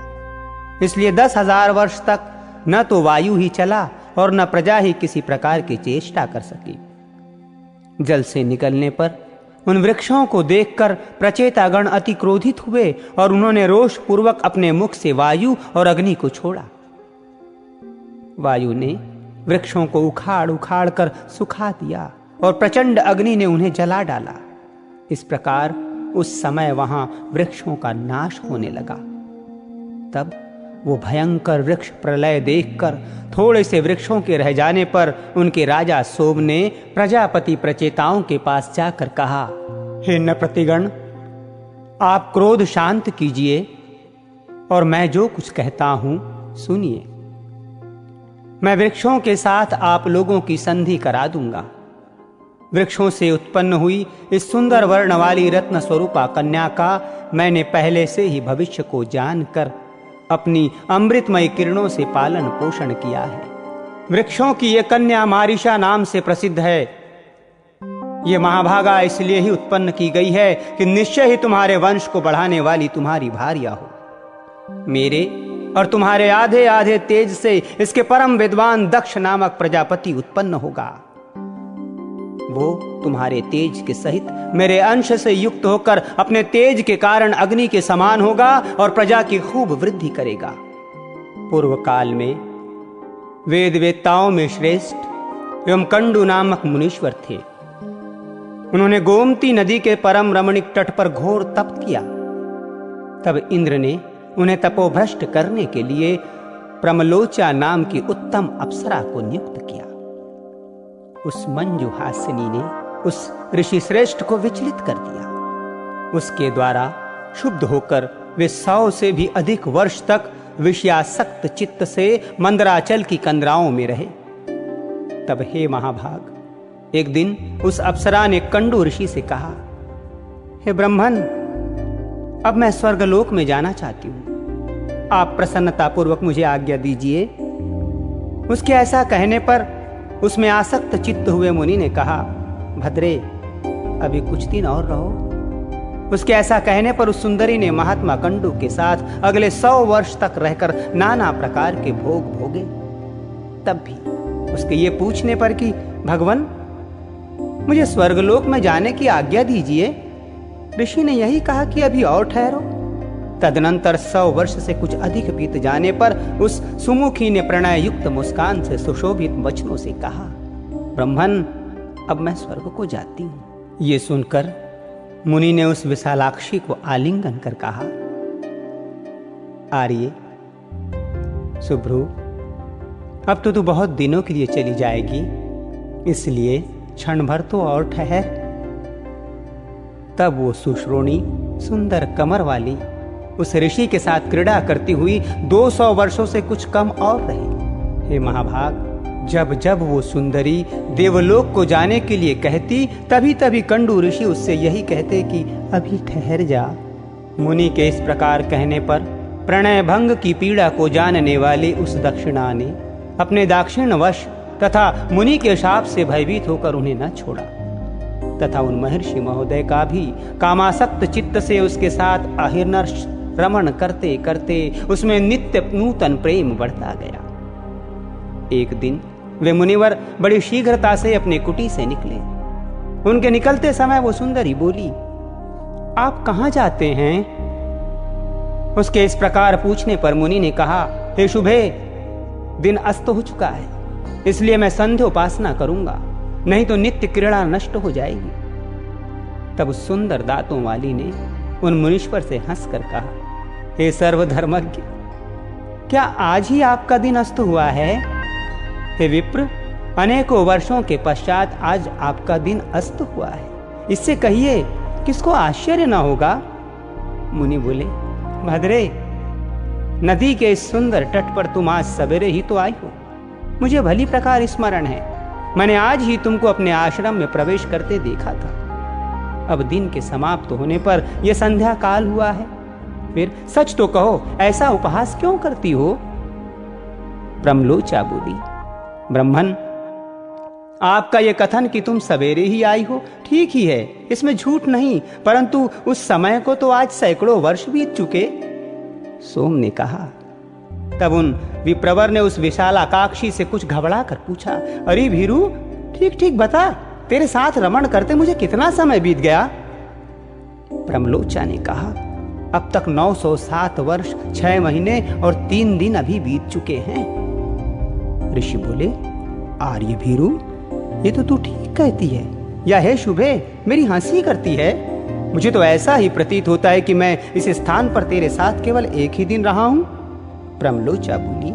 इसलिए 10,000 वर्ष तक न तो वायु ही चला और न प्रजा ही किसी प्रकार की चेष्टा कर सकी। जल से निकलने पर उन वृक्षों को देखकर प्रचेतागण अति क्रोधित हुए और उन्होंने रोष पूर्वक अपने मुख से वायु और अग्नि को छोड़ा। वायु ने वृक्षों को उखाड़ उखाड़ कर सुखा दिया और प्रचंड अग्नि ने उन्हें जला डाला। इस प्रकार उस समय वहां वृक्षों का नाश होने लगा। तब वो भयंकर वृक्ष प्रलय देखकर थोड़े से वृक्षों के रह जाने पर उनके राजा सोम ने प्रजापति प्रचेताओं के पास जाकर कहा, हे नृपतिगण, आप क्रोध शांत कीजिए और मैं जो कुछ कहता हूं सुनिए। मैं वृक्षों के साथ आप लोगों की संधि करा दूंगा। वृक्षों से उत्पन्न हुई इस सुंदर वर्ण वाली रत्न स्वरूपा कन्या का मैंने पहले से ही भविष्य को जानकर अपनी अमृतमय किरणों से पालन पोषण किया है। वृक्षों की ये कन्या मारिशा नाम से प्रसिद्ध है। ये महाभागा इसलिए ही उत्पन्न की गई है कि निश्चय ही तुम्हारे वंश को बढ़ाने वाली तुम्हारी भार्या हो। मेरे और तुम्हारे आधे आधे तेज से इसके परम विद्वान दक्ष नामक प्रजापति उत्पन्न होगा। वो तुम्हारे तेज के सहित मेरे अंश से युक्त होकर अपने तेज के कारण अग्नि के समान होगा और प्रजा की खूब वृद्धि करेगा। पूर्व काल में वेद वेत्ताओं में श्रेष्ठ एवं कंडू नामक मुनीश्वर थे। उन्होंने गोमती नदी के परम रमणीक तट पर घोर तप किया। तब इंद्र ने उन्हें तपोभ्रष्ट करने के लिए प्रमलोचा नाम की उत्तम अप्सरा को नियुक्त किया। उस मंजुहासिनी ने उस ऋषि श्रेष्ठ को विचलित कर दिया। उसके द्वारा शुद्ध होकर वे 100 से भी अधिक वर्ष तक विषयासक्त चित्त से मंदराचल की कंदराओं में रहे। तब हे महाभाग, एक दिन उस अप्सरा ने कंडू ऋषि से कहा, हे ब्रह्मन, अब मैं स्वर्गलोक में जाना चाहती हूं। आप प्रसन्नता पूर्वक मुझे आज्ञा दीजिए। उसके ऐसा कहने पर उसमें आसक्त चित्त हुए मुनि ने कहा, भद्रे, अभी कुछ दिन और रहो। उसके ऐसा कहने पर उस सुंदरी ने महात्मा कंडू के साथ अगले 100 वर्ष तक रहकर नाना प्रकार के भोग भोगे। तब भी उसके ये पूछने पर कि भगवान, मुझे स्वर्गलोक में जाने की आज्ञा दीजिए, ऋषि ने यही कहा कि अभी और ठहरो। तदनंतर 100 वर्ष से कुछ अधिक बीत जाने पर उस सुमुखी ने प्रणय युक्त मुस्कान से सुशोभित वचनों से कहा, ब्रह्मन, अब मैं स्वर्ग को जाती हूं। ये सुनकर मुनि ने उस विशालाक्षी को आलिंगन कर कहा, आर्य, सुभ्रु, अब तो तू बहुत दिनों के लिए चली जाएगी, इसलिए क्षण भर तो और ठहर। तब वो सुश्रोणी सुंदर कमर वाली उस ऋषि के साथ क्रीड़ा करती हुई 200 वर्षों से कुछ कम और रही। हे महाभाग, जब जब वो सुंदरी देवलोक को जाने के लिए कहती, तभी तभी कंडू ऋषि उससे यही कहते कि अभी ठहर जा। मुनि के इस प्रकार कहने पर प्रणय भंग की पीड़ा को जानने वाली उस दक्षिणा ने अपने दाक्षिण्यवश तथा मुनि के शाप से भयभीत होकर उन्हें न छोड़ा तथा उन महर्षि महोदय का भी कामासक्त चित्त से उसके साथ अहिर्नर्ष रमण करते करते उसमें नित्य नूतन प्रेम बढ़ता गया। एक दिन वे मुनिवर बड़ी शीघ्रता से अपने कुटी से निकले। उनके निकलते समय वो सुंदरी बोली, आप कहां जाते हैं? उसके इस प्रकार पूछने पर मुनि ने कहा, हे शुभे, दिन अस्त हो चुका है, इसलिए मैं संध्योपासना करूंगा, नहीं तो नित्य क्रीड़ा नष्ट हो जाएगी। तब सुंदर दांतों वाली ने उन मुनीश्वर से हंसकर कहा, हे सर्वधर्मज्ञ, क्या आज ही आपका दिन अस्त हुआ है? हे विप्र, अनेकों वर्षों के पश्चात आज आपका दिन अस्त हुआ है, इससे कहिए किसको आश्चर्य न होगा। मुनि बोले, भद्रे, नदी के इस सुंदर तट पर तुम आज सवेरे ही तो आई हो। मुझे भली प्रकार स्मरण है, मैंने आज ही तुमको अपने आश्रम में प्रवेश करते देखा था। अब दिन के समाप्त होने पर यह संध्या काल हुआ है, फिर सच तो कहो, ऐसा उपहास क्यों करती हो? ब्रह्मलोचा बोली, ब्रह्मन, आपका यह कथन कि तुम सवेरे ही आई हो ठीक ही है, इसमें झूठ नहीं, परंतु उस समय को तो आज सैकड़ों वर्ष बीत चुके। सोम ने कहा। तब उन विप्रवर ने उस विशालाकाक्षी से कुछ घबरा कर पूछा, अरे भीरू, ठीक ठीक बता, तेरे साथ रमण करते मुझे कितना समय बीत गया? ब्रह्मलोचा ने कहा, अब तक 907 वर्ष 6 महीने और 3 दिन अभी बीत चुके हैं। ऋषि बोले, आर्य भीरू, ये तो तू ठीक कहती है, या है शुभे मेरी हंसी करती है? मुझे तो ऐसा ही प्रतीत होता है कि मैं इस स्थान पर तेरे साथ केवल एक ही दिन रहा हूं ब्रह्मलोचा बोली,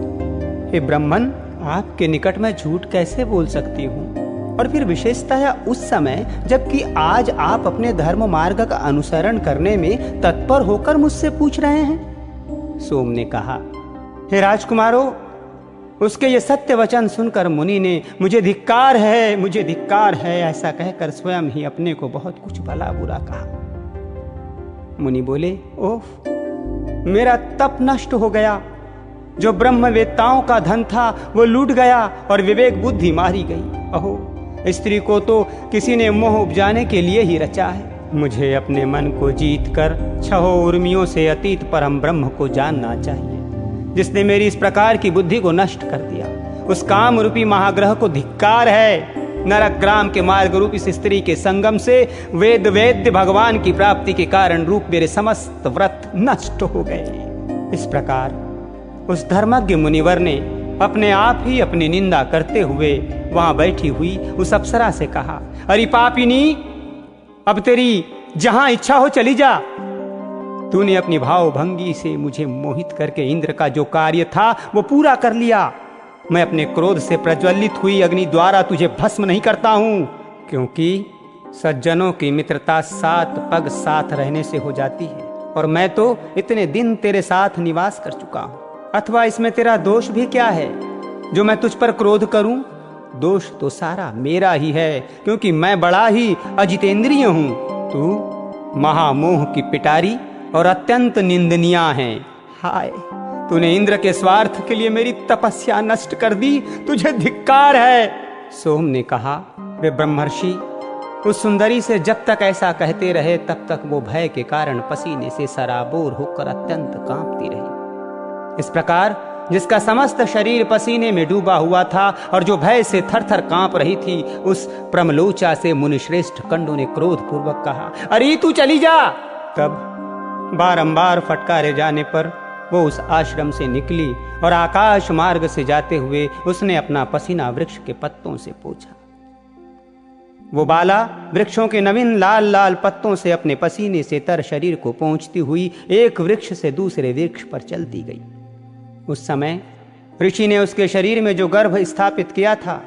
हे ब्राह्मण, आपके निकट मैं झूठ कैसे बोल सकती हूँ, और फिर विशेषतः उस समय जबकि आज आप अपने धर्म मार्ग का अनुसरण करने में तत्पर होकर मुझसे पूछ रहे हैं। सोम ने कहा, हे राजकुमारों, उसके ये सत्य वचन सुनकर मुनि ने मुझे धिक्कार है, मुझे धिक्कार है ऐसा कहकर स्वयं ही अपने को बहुत कुछ भला बुरा कहा। मुनि बोले, ओफ, मेरा तप नष्ट हो गया, जो ब्रह्मवेत्ताओं का धन था वो लूट गया और विवेक बुद्धि मारी गई। अहो, स्त्री को तो किसी ने मोह उपजाने के लिए ही रचा है। मुझे अपने मन को जीत कर छहों उर्मियों से अतीत परम ब्रह्म को जानना चाहिए, जिसने मेरी इस प्रकार की बुद्धि को नष्ट कर दिया। उस काम रूपी महाग्रह को धिक्कार है। नरक ग्राम के मार्ग रूप इस स्त्री के संगम से वेद वेद्य भगवान की प्राप्ति के कारण रूप मेरे समस्त व्रत नष्ट हो गए। इस प्रकार उस धर्मज्ञ मुनिवर ने अपने आप ही अपनी निंदा करते हुए वहां बैठी हुई उस अप्सरा से कहा, अरे पापिनी, अब तेरी जहां इच्छा हो चली जा। तूने अपनी भाव भंगी से मुझे मोहित करके इंद्र का जो कार्य था वो पूरा कर लिया। मैं अपने क्रोध से प्रज्वलित हुई अग्नि द्वारा तुझे भस्म नहीं करता हूं, क्योंकि सज्जनों की मित्रता 7 पग साथ रहने से हो जाती है, और मैं तो इतने दिन तेरे साथ निवास कर चुका हूं। अथवा इसमें तेरा दोष भी क्या है जो मैं तुझ पर क्रोध करूं? दोष तो सारा मेरा ही है, क्योंकि मैं बड़ा ही अजितेंद्रिय हूं। तू महामोह की पिटारी और अत्यंत निंदनीय है। हाय, तूने इंद्र के स्वार्थ के लिए मेरी तपस्या नष्ट कर दी, तुझे धिक्कार है। सोम ने कहा, वे ब्रह्मर्षि, उस सुंदरी से जब तक ऐसा कहते रहे तब तक वो भय के कारण पसीने से सराबोर होकर अत्यंत कांपती रही। इस प्रकार जिसका समस्त शरीर पसीने में डूबा हुआ था और जो भय से थरथर कांप रही थी, उस ब्रह्मलोचा से मुनिश्रेष्ठ कंडू ने क्रोध पूर्वक कहा, अरे तू चली जा। तब बारंबार फटकारे जाने पर वो उस आश्रम से निकली और आकाश मार्ग से जाते हुए उसने अपना पसीना वृक्ष के पत्तों से पोंछा। वो बाला वृक्षों के नवीन लाल लाल पत्तों से अपने पसीने से तर शरीर को पोंछती हुई एक वृक्ष से दूसरे वृक्ष पर चलती गई। उस समय ऋषि ने उसके शरीर में जो गर्भ स्थापित किया था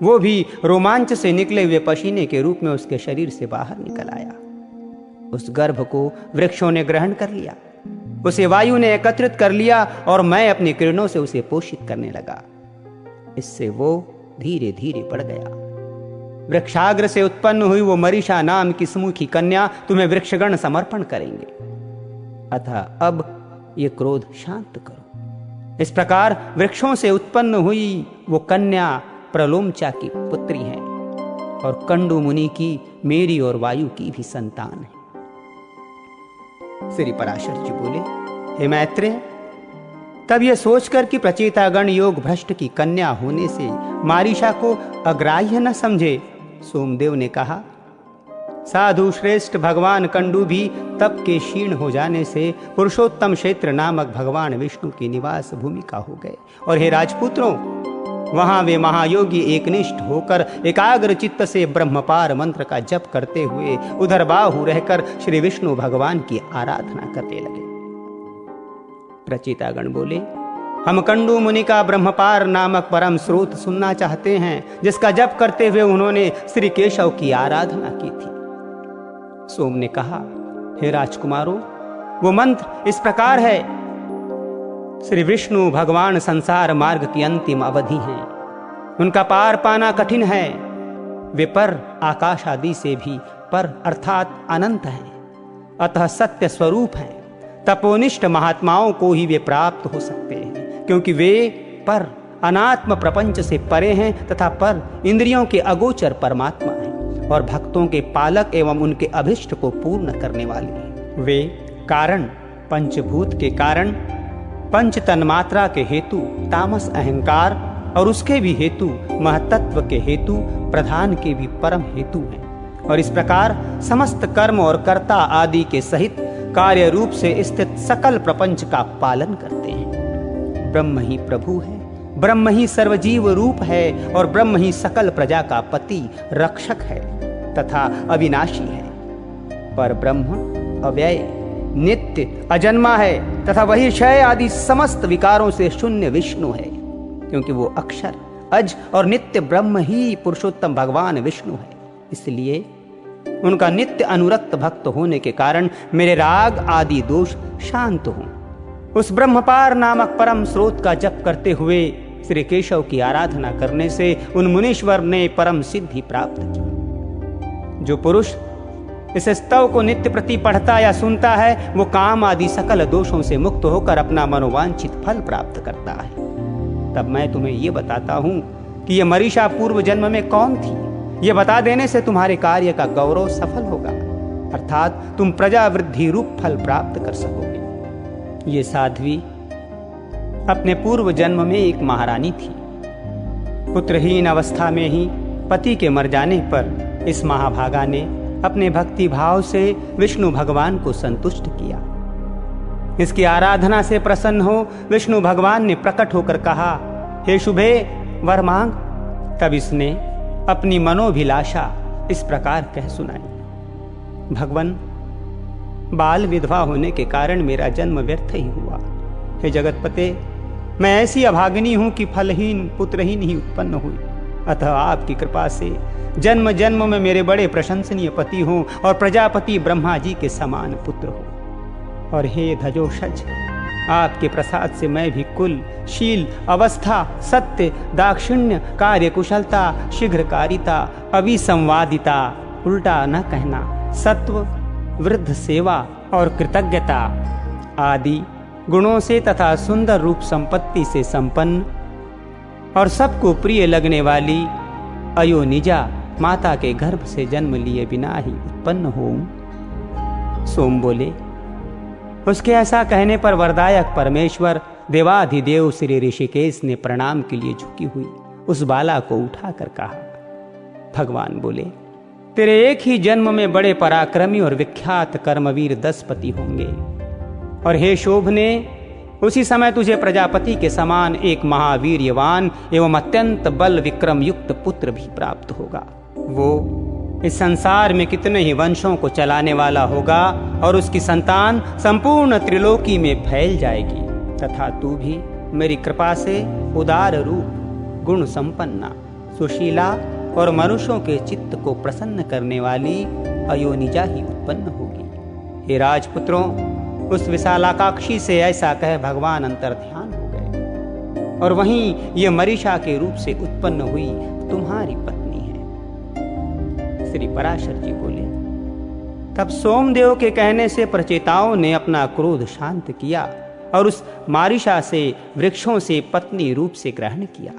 वो भी रोमांच से निकले हुए पसीने के रूप में उसके शरीर से बाहर निकल आया। उस गर्भ को वृक्षों ने ग्रहण कर लिया, उसे वायु ने एकत्रित कर लिया और मैं अपनी किरणों से उसे पोषित करने लगा। इससे वो धीरे धीरे बढ़ गया। वृक्षाग्र से उत्पन्न हुई वो मरीषा नाम की सुमुखी कन्या तुम्हें वृक्षगण समर्पण करेंगे, अतः अब ये क्रोध शांत करो। इस प्रकार वृक्षों से उत्पन्न हुई वो कन्या प्रलोमचा की पुत्री है और कंडू मुनि की, मेरी और वायु की भी संतान है। श्री पराशर जी बोले, हे मैत्रेय, तब यह सोचकर कि प्रचेतागण योग भ्रष्ट की कन्या होने से मारीषा को अग्राह्य न समझे, सोमदेव ने कहा, साधु श्रेष्ठ भगवान कंडू भी तप के क्षीण हो जाने से पुरुषोत्तम क्षेत्र नामक भगवान विष्णु की निवास भूमिका हो गए। और हे राजपुत्रों, वहां वे महायोगी एकनिष्ठ होकर एकाग्र चित्त से ब्रह्मपार मंत्र का जप करते हुए उधर बाहु रहकर श्री विष्णु भगवान की आराधना करने लगे। प्रचेतागण बोले, हम कंडू मुनि का ब्रह्मपार नामक परम स्रोत सुनना चाहते हैं, जिसका जप करते हुए उन्होंने श्री केशव की आराधना की थी। सोम ने कहा, हे राजकुमारों, वो मंत्र इस प्रकार है, श्री विष्णु भगवान संसार मार्ग की अंतिम अवधि हैं, उनका पार पाना कठिन है, वे पर आकाश आदि से भी पर अर्थात अनंत हैं, अतः सत्य स्वरूप हैं। तपोनिष्ठ महात्माओं को ही वे प्राप्त हो सकते हैं, क्योंकि वे पर अनात्म प्रपंच से परे हैं तथा पर इंद्रियों के अगोचर परमात्मा हैं और भक्तों के पालक एवं उनके अभिष्ट को पूर्ण करने वाले हैं। वे कारण पंचभूत के कारण, पंच तन्मात्रा के हेतु तामस अहंकार और उसके भी हेतु महतत्व के हेतु प्रधान के भी परम हेतु हैं, और इस प्रकार समस्त कर्म और कर्ता आदि के सहित कार्य रूप से स्थित सकल प्रपंच का पालन करते हैं। ब्रह्म ही प्रभु है, ब्रह्म ही सर्वजीव रूप है और ब्रह्म ही सकल प्रजा का पति रक्षक है तथा अविनाशी है। पर ब्रह्म अव्यय नित्य अजन्मा है तथा वही क्षय आदि समस्त विकारों से शून्य विष्णु है, क्योंकि वो अक्षर, अज और नित्य ब्रह्म ही पुरुषोत्तम भगवान विष्णु है। इसलिए उनका नित्य अनुरक्त भक्त होने के कारण मेरे राग आदि दोष शांत हों। उस ब्रह्मपार नामक परम स्रोत का जप करते हुए श्री केशव की आराधना करने से उन मुनीश्वर ने परम सिद्धि प्राप्त की। जो पुरुष इस स्तव को नित्य प्रति पढ़ता या सुनता है, वो काम आदि सकल दोषों से मुक्त होकर अपना मनोवांछित फल प्राप्त करता है। तब मैं तुम्हें ये बताता हूं कि ये मरीषा पूर्व जन्म में कौन थी। ये बता देने से तुम्हारे कार्य का गौरव सफल होगा, अर्थात तुम प्रजा वृद्धि रूप फल प्राप्त कर सकोगे। ये साध्वी अपने पूर्व जन्म में एक महारानी थी। पुत्रहीन अवस्था में ही पति के मर जाने पर इस महाभागा ने अपने भक्ति भाव से विष्णु भगवान को संतुष्ट किया। इसकी आराधना से प्रसन्न हो विष्णु भगवान ने प्रकट होकर कहा, हे शुभे वर मांग। तब इसने अपनी मनोभिलाषा इस प्रकार कह सुनाई, भगवन, बाल विधवा होने के कारण मेरा जन्म व्यर्थ ही हुआ। हे जगतपते, मैं ऐसी अभागिनी हूं कि फलहीन पुत्रहीन ही उत्पन्न हुई। अतः आपकी कृपा से जन्म जन्म में मेरे बड़े प्रशंसनीय पति हों और प्रजापति ब्रह्मा जी के समान पुत्र हो। और हे धजोषज, आपके प्रसाद से मैं भी कुल, शील, अवस्था, सत्य, दाक्षिण्य, कार्यकुशलता, शीघ्रकारिता, अविसंवादिता, उल्टा न कहना, सत्व, वृद्ध सेवा और कृतज्ञता आदि गुणों से तथा सुंदर रूप संपत्ति से संपन्न और सबको प्रिय लगने वाली अयोनिजा माता के गर्भ से जन्म लिए बिना ही उत्पन्न होऊं। सोम बोले, उसके ऐसा कहने पर वरदायक परमेश्वर देवाधिदेव श्री ऋषिकेश ने प्रणाम के लिए झुकी हुई उस बाला को उठाकर कहा। भगवान बोले, तेरे एक ही जन्म में बड़े पराक्रमी और विख्यात कर्मवीर 10 पति होंगे, और हे शोभने, उसी समय तुझे प्रजापति के समान एक महावीर्यवान एवं अत्यंत बल विक्रम युक्त पुत्र भी प्राप्त होगा। वो इस संसार में कितने ही वंशों को चलाने वाला होगा और उसकी संतान संपूर्ण त्रिलोकी में फैल जाएगी, तथा तू भी मेरी कृपा से उदार रूप, गुण संपन्ना, सुशीला और मनुष्यों के चित्त को प्रसन्न करने वाली अयोनिजा ही उत्पन्न होगी। हे राजपुत्रों, उस विशालाकाक्षी से ऐसा कह भगवान अंतर्ध्यान हो गए, और वहीं ये मरीषा के रूप से उत्पन्न हुई तुम्हारी पत्नी है। श्री पराशर जी बोले, तब सोमदेव के कहने से प्रचेताओं ने अपना क्रोध शांत किया और उस मारिषा से वृक्षों से पत्नी रूप से ग्रहण किया।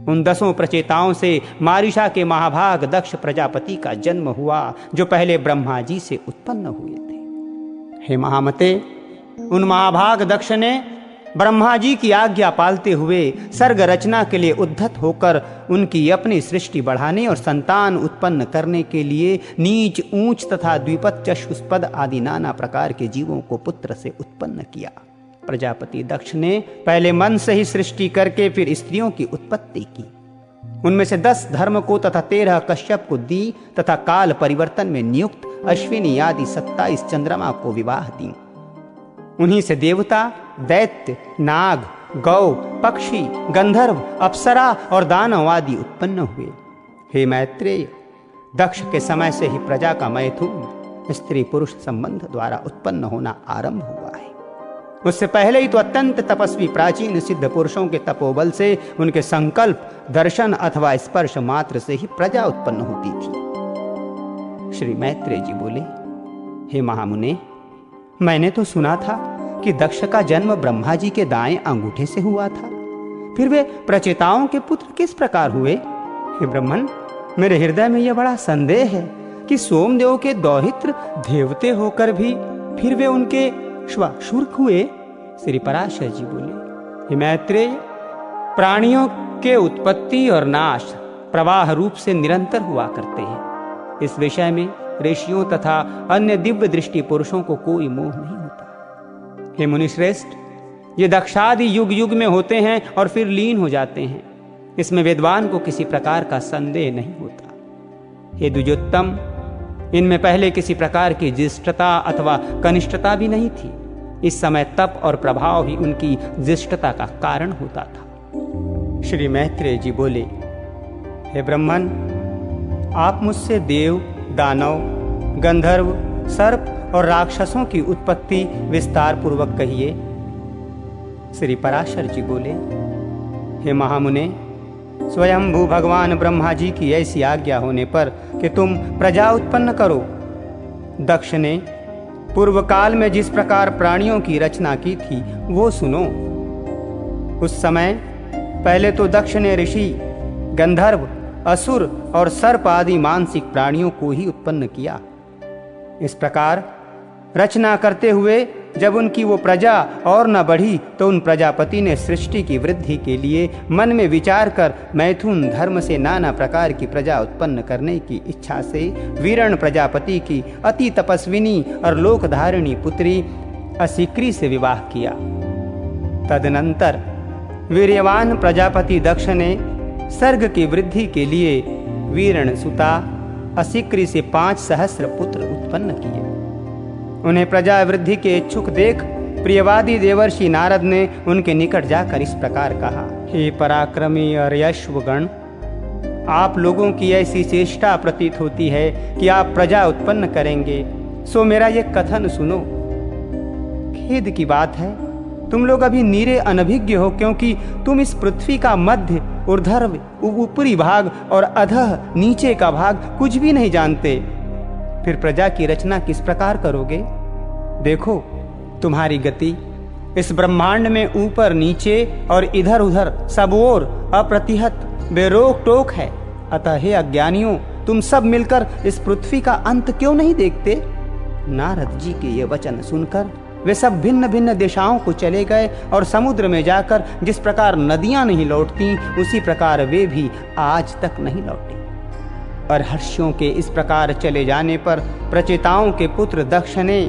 उन 10 प्रचेताओं से मारिषा के महाभाग दक्ष प्रजापति का जन्म हुआ, जो पहले ब्रह्मा जी से उत्पन्न हुए थे। हे महामते, उन महाभाग दक्ष ने ब्रह्मा जी की आज्ञा पालते हुए सर्ग रचना के लिए उद्धत होकर उनकी अपनी सृष्टि बढ़ाने और संतान उत्पन्न करने के लिए नीच, ऊंच तथा द्विपद, चतुष्पद आदि नाना प्रकार के जीवों को पुत्र से उत्पन्न किया। प्रजापति दक्ष ने पहले मन से ही सृष्टि करके फिर स्त्रियों की उत्पत्ति की। उनमें से 10 धर्म को तथा 13 कश्यप को दी तथा काल परिवर्तन में नियुक्त अश्विनी आदि 27 चंद्रमा को विवाह दी। उन्हीं से देवता, दैत्य, नाग, गौ, पक्षी, गंधर्व, अप्सरा और दानव आदि उत्पन्न हुए। हे मैत्रेय, दक्ष के समय से ही प्रजा का मैथुन स्त्री पुरुष संबंध द्वारा उत्पन्न होना आरंभ हुआ है। उससे पहले ही तो अत्यंत तपस्वी प्राचीन सिद्ध पुरुषों के तपोबल से, उनके संकल्प, दर्शन अथवा स्पर्श मात्र से ही प्रजा उत्पन्न होती थी। श्री मैत्रेय जी बोले, हे महामुने, मैंने तो सुना था कि दक्ष का जन्म ब्रह्मा जी के दाएं अंगूठे से हुआ था, फिर वे प्रचेताओं के पुत्र किस प्रकार हुए? हे ब्रह्मन, मेरे हृदय में यह बड़ा संदेह है कि सोमदेव के दौहित्र देवते होकर भी फिर वे उनके श्वाशुर्क हुए। श्री पराशर जी बोले, हे मैत्रेय, प्राणियों के उत्पत्ति और नाश प्रवाह रूप से निरंतर हुआ करते हैं। इस विषय में ऋषियों तथा अन्य दिव्य दृष्टि पुरुषों को कोई मोह नहीं होता। हे मुनिश्रेष्ठ, ये दक्षादि युग युग में होते हैं और फिर लीन हो जाते हैं, इसमें विद्वान को किसी प्रकार का संदेह नहीं होता। हे द्विजोत्तम, इनमें पहले किसी प्रकार की ज्येष्ठता अथवा कनिष्ठता भी नहीं थी। इस समय तप और प्रभाव ही उनकी ज्येष्ठता का कारण होता था। श्री मैत्रेय जी बोले, हे ब्रह्मन, आप मुझसे देव, दानव, गंधर्व, सर्प और राक्षसों की उत्पत्ति विस्तार पूर्वक कहिए। श्री पराशर जी बोले, हे महामुने, स्वयंभू भगवान ब्रह्मा जी की ऐसी आज्ञा होने पर कि तुम प्रजा उत्पन्न करो। दक्ष ने पूर्व काल में जिस प्रकार प्राणियों की रचना की थी वो सुनो। उस समय पहले तो दक्ष ने ऋषि, गंधर्व, असुर और सर्प आदि मानसिक प्राणियों को ही उत्पन्न किया। इस प्रकार रचना करते हुए जब उनकी वो प्रजा और न बढ़ी तो उन प्रजापति ने सृष्टि की वृद्धि के लिए मन में विचार कर मैथुन धर्म से नाना प्रकार की प्रजा उत्पन्न करने की इच्छा से वीरण प्रजापति की अति तपस्विनी और लोकधारिणी पुत्री असिक्री से विवाह किया। तदनंतर वीर्यवान प्रजापति दक्ष ने सर्ग की वृद्धि के लिए वीरण सुता असिक्री से 5 सहस्र पुत्र उत्पन्न किए। उन्हें प्रजा वृद्धि के इच्छुक देख प्रियवादी देवर्षि नारद ने उनके निकट जाकर इस प्रकार कहा, हे पराक्रमी और यशवगण, आप लोगों की ऐसी चेष्टा प्रतीत होती है कि आप प्रजा उत्पन्न करेंगे, सो मेरा ये कथन सुनो। खेद की बात है, तुम लोग अभी नीरे अनभिज्ञ हो, क्योंकि तुम इस पृथ्वी का मध्य, ऊर्ध्व, ऊपरी भाग और अधः नीचे का भाग कुछ भी नहीं जानते। फिर प्रजा की रचना किस प्रकार करोगे? देखो, तुम्हारी गति इस ब्रह्मांड में ऊपर नीचे और इधर उधर सब ओर अप्रतिहत बेरोक टोक है। अतः हे अज्ञानियों, तुम सब मिलकर इस पृथ्वी का अंत क्यों नहीं देखते? नारद जी के ये वचन सुनकर वे सब भिन्न भिन्न दिशाओं को चले गए और समुद्र में जाकर जिस प्रकार नदियां नहीं लौटती, उसी प्रकार वे भी आज तक नहीं लौटी। और हर्षियों के इस प्रकार चले जाने पर प्रचेताओं के पुत्र दक्ष ने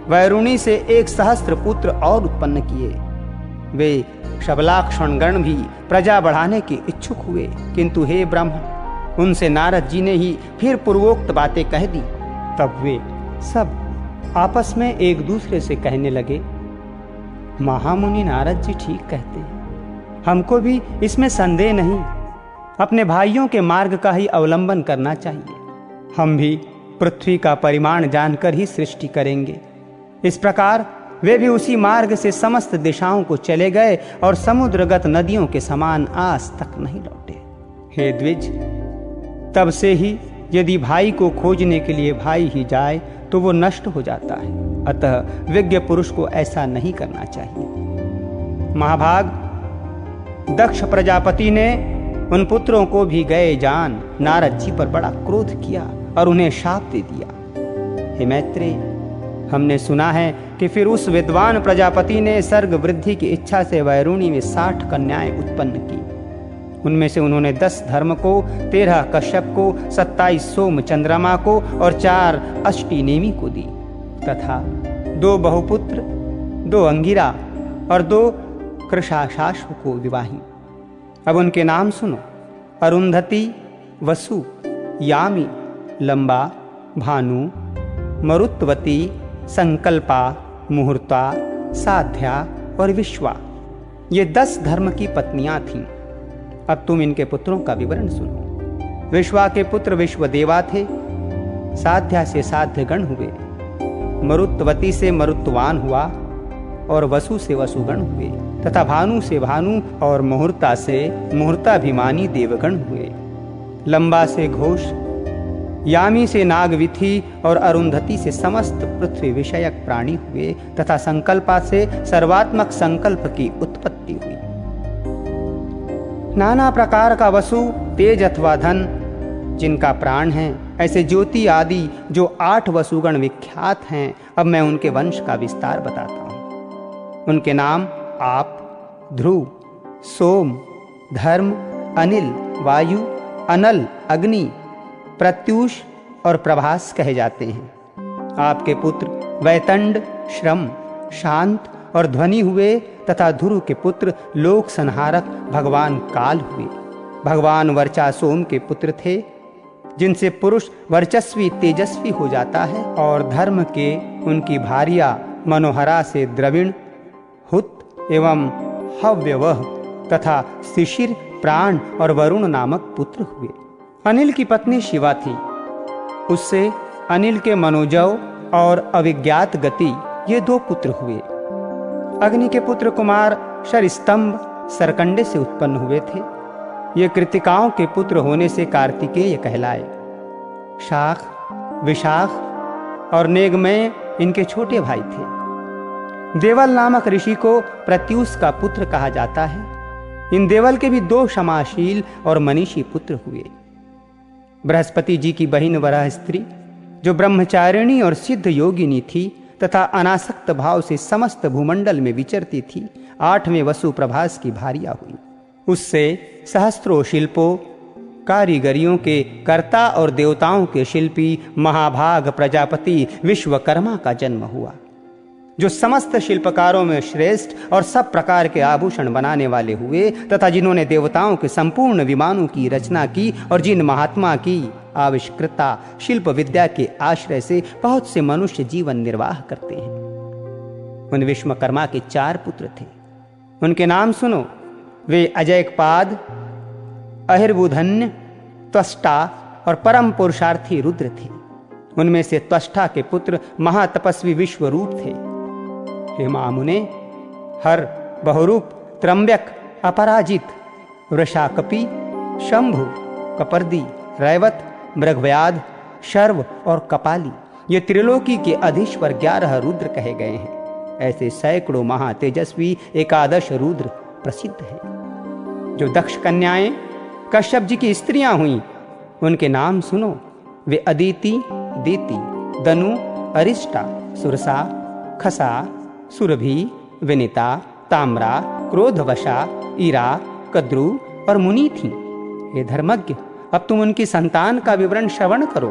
वैरुणी से 1 सहस्त्र पुत्र और उत्पन्न किए। वे शबलाक्षण गण भी प्रजा बढ़ाने के इच्छुक हुए, किंतु हे ब्रह्म, उनसे नारद जी ने ही फिर पूर्वोक्त बातें कह दी। तब वे सब आपस में एक दूसरे से कहने लगे, महामुनि नारद जी ठीक कहते हैं, हमको भी इसमें संदेह नहीं, अपने भाइयों के मार्ग का ही अवलंबन करना चाहिए। हम भी पृथ्वी का परिमाण जानकर ही सृष्टि करेंगे। इस प्रकार वे भी उसी मार्ग से समस्त दिशाओं को चले गए और समुद्रगत नदियों के समान आज तक नहीं लौटे। हे द्विज, तब से ही यदि भाई को खोजने के लिए भाई ही जाए तो वो नष्ट हो जाता है। अतः विज्ञ पुरुष को ऐसा नहीं करना चाहिए। महाभाग, दक्ष प्रजापति ने उन पुत्रों को भी गए जान नारद जी पर बड़ा क्रोध किया और उन्हें शाप दे दिया। हे मैत्रेय, हमने सुना है कि फिर उस विद्वान प्रजापति ने सर्ग वृद्धि की इच्छा से वैरुणी में 60 कन्याएं उत्पन्न की। उनमें से उन्होंने 10 धर्म को, 13 कश्यप को, 27 सोम चंद्रमा को और 4 अष्टि नेमि को दी, तथा 2 बहुपुत्र, 2 अंगिरा और 2 कृशाशाश्व को विवाही। अब उनके नाम सुनो: अरुंधति, वसु, यामी, लंबा, भानु, मरुत्वती, संकल्पा, मुहूर्ता, साध्या और विश्वा। ये 10 धर्म की पत्नियां थीं। अब तुम इनके पुत्रों का विवरण सुनो। विश्वा के पुत्र विश्वदेवा थे, साध्या से साध्यगण हुए, मरुत्वती से मरुत्वान हुआ और वसु से वसुगण हुए, तथा भानु से भानु और मुहूर्ता से मुहूर्ताभिमानी देवगण हुए। लंबा से घोष, यामी से नागविथि और अरुंधति से समस्त पृथ्वी विषयक प्राणी हुए, तथा संकल्पा से सर्वात्मक संकल्प की उत्पत्ति हुई। नाना प्रकार का वसु, तेज अथवा धन जिनका प्राण है, ऐसे ज्योति आदि जो 8 वसुगण विख्यात हैं। अब मैं उनके वंश का विस्तार बताता हूँ। उनके नाम आप, ध्रुव, सोम, धर्म, अनिल, वायु, अनल, अग्नि, प्रत्यूष और प्रभास कहे जाते हैं। आपके पुत्र वैतंड, श्रम, शांत और ध्वनि हुए, तथा ध्रुव के पुत्र लोक संहारक भगवान काल हुए। भगवान वर्चा सोम के पुत्र थे, जिनसे पुरुष वर्चस्वी तेजस्वी हो जाता है, और धर्म के उनकी भार्या मनोहरा से द्रविण, हुत एवं हव्यवह तथा शिशिर, प्राण और वरुण नामक पुत्र हुए। अनिल की पत्नी शिवा थी। उससे अनिल के मनोजव और अविज्ञात गति ये 2 पुत्र हुए। अग्नि के पुत्र कुमार शरस्तंभ सरकंडे से उत्पन्न हुए थे। ये कृतिकाओं के पुत्र होने से कार्तिकेय कहलाए। शाख, विशाख और नेगमय इनके छोटे भाई थे। देवल नामक ऋषि को प्रत्यूष का पुत्र कहा जाता है। इन देवल के भी 2 क्षमाशील और मनीषी पुत्र हुए। बृहस्पति जी की बहिन वराह स्त्री, जो ब्रह्मचारिणी और सिद्ध योगिनी थी तथा अनासक्त भाव से समस्त भूमंडल में विचरती थी, 8वें वसु प्रभास की भार्या हुई। उससे सहस्त्रों शिल्पों, कारीगरियों के कर्ता और देवताओं के शिल्पी महाभाग प्रजापति विश्वकर्मा का जन्म हुआ, जो समस्त शिल्पकारों में श्रेष्ठ और सब प्रकार के आभूषण बनाने वाले हुए, तथा जिन्होंने देवताओं के संपूर्ण विमानों की रचना की, और जिन महात्मा की आविष्कृता शिल्प विद्या के आश्रय से बहुत से मनुष्य जीवन निर्वाह करते हैं। उन विश्वकर्मा के 4 पुत्र थे। उनके नाम सुनो। वे अजयकपाद, अहिर्बुधन्य, त्वष्टा और परम पुरुषार्थी रुद्र थे। उनमें से त्वष्टा के पुत्र महातपस्वी विश्वरूप थे। हेमामुने, हर, बहुरूप, त्रम्यक, अपराजित, वृषाकपि, शंभु, कपर्दी, रैवत, मृगव्याध, शर्व और कपाली, ये त्रिलोकी के अधीश्वर 11 रुद्र कहे गए हैं। ऐसे सैकड़ों महातेजस्वी 11 रुद्र प्रसिद्ध हैं। जो दक्ष कन्याएं कश्यप जी की स्त्रियां हुईं, उनके नाम सुनो। वे अदिति, दीति, दनु, अरिष्टा, सुरसा, खसा, सुरभि, विनिता, ताम्रा, क्रोधवशा, ईरा, कद्रु और मुनि थीं। हे धर्मज्ञ, अब तुम उनकी संतान का विवरण श्रवण करो।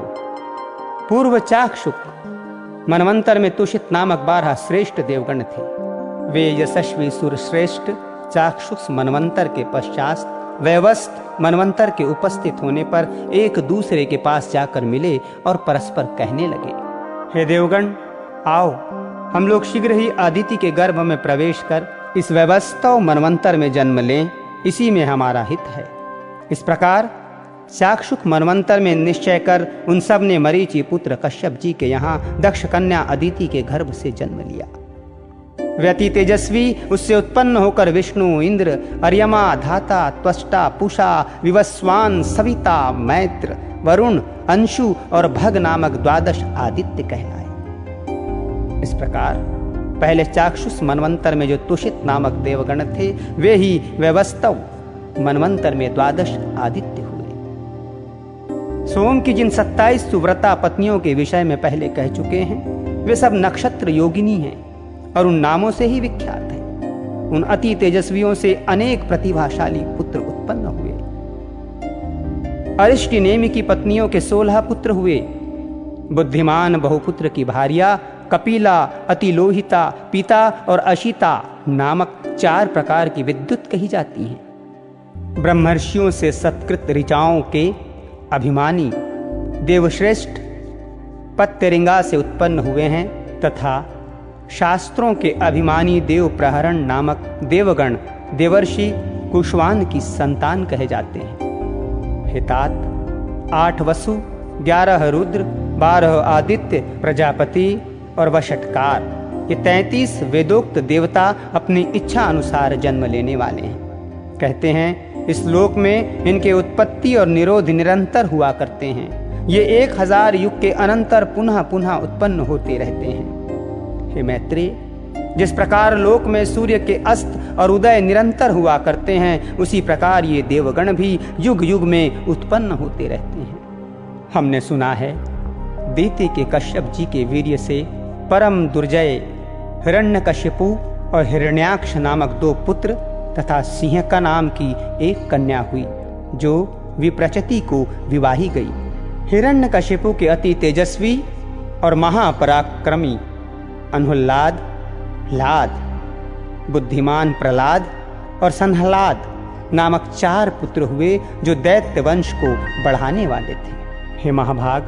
पूर्व चाक्षुक मनवंतर में तुषित नामक 12 श्रेष्ठ देवगण थे। वे यशस्वी सुर श्रेष्ठ चाक्षुष मनवंतर के पश्चात वैवस्त मनवंतर के उपस्थित होने पर एक दूसरे के पास जाकर मिले और परस्पर कहने लगे, हे देवगण, आओ हम लोग शीघ्र ही आदिति के गर्भ में प्रवेश कर इस वैवस्तव मनवंतर में जन्म लें, इसी में हमारा हित है। इस प्रकार चाक्षुष मनवंतर में निश्चय कर उन सब ने मरीचि पुत्र कश्यप जी के यहाँ दक्ष कन्या अदिति के गर्भ से जन्म लिया। वे अति तेजस्वी, उससे उत्पन्न होकर विष्णु, इंद्र, अर्यमा, धाता, त्वष्टा, पूषा, विवस्वान, सविता, मैत्र, वरुण, अंशु और भग नामक 12 आदित्य कहलाए। इस प्रकार पहले चाक्षुष मनवंतर में जो तुषित नामक देवगण थे, वे ही वैवस्तव मनवंतर में 12 आदित्य हुए। सोम की जिन 27 सुव्रता पत्नियों के विषय में पहले कह चुके हैं, वे सब नक्षत्र योगिनी हैं और उन नामों से ही विख्यात हैं। उन अति तेजस्वियों से अनेक प्रतिभाशाली पुत्र उत्पन्न हुए। अरिष्टि नेमि की पत्नियों के 16 पुत्र हुए। बुद्धिमान बहुपुत्र की भार्या कपिला, अतिलोहिता, पीता और अशिता नामक 4 प्रकार की विद्युत कही जाती हैं। ब्रह्मर्षियों से सत्कृत ऋचाओं के अभिमानी देवश्रेष्ठ पत्यरिंगा से उत्पन्न हुए हैं, तथा शास्त्रों के अभिमानी देव प्रहरण नामक देवगण देवर्षि कुशवान की संतान कहे जाते हैं। हितात 8 वसु, 11 रुद्र, 12 आदित्य, प्रजापति और वषटकार, ये 33 वेदोक्त देवता अपनी इच्छा अनुसार जन्म लेने वाले हैं। कहते हैं इस लोक में इनके उत्पत्ति और निरोध निरंतर हुआ करते हैं। ये 1000 युग के अनंतर पुनः पुनः उत्पन्न होते रहते हैं। हे मैत्रेय, जिस प्रकार लोक में सूर्य के अस्त और उदय निरंतर हुआ करते हैं, उसी प्रकार ये देवगण भी युग युग में उत्पन्न होते रहते हैं। हमने सुना है दीति के कश्यप जी के वीर्य से परम दुर्जय हिरण्यकशिपु और हिरण्याक्ष नामक 2 पुत्र तथा सिंहका नाम की 1 कन्या हुई, जो विप्रचति को विवाही गई। हिरण्यकशिपु के अति तेजस्वी और महापराक्रमी अनुल्लाद, लाद, बुद्धिमान प्रहलाद और संहलाद नामक 4 पुत्र हुए, जो दैत्य वंश को बढ़ाने वाले थे। हे महाभाग,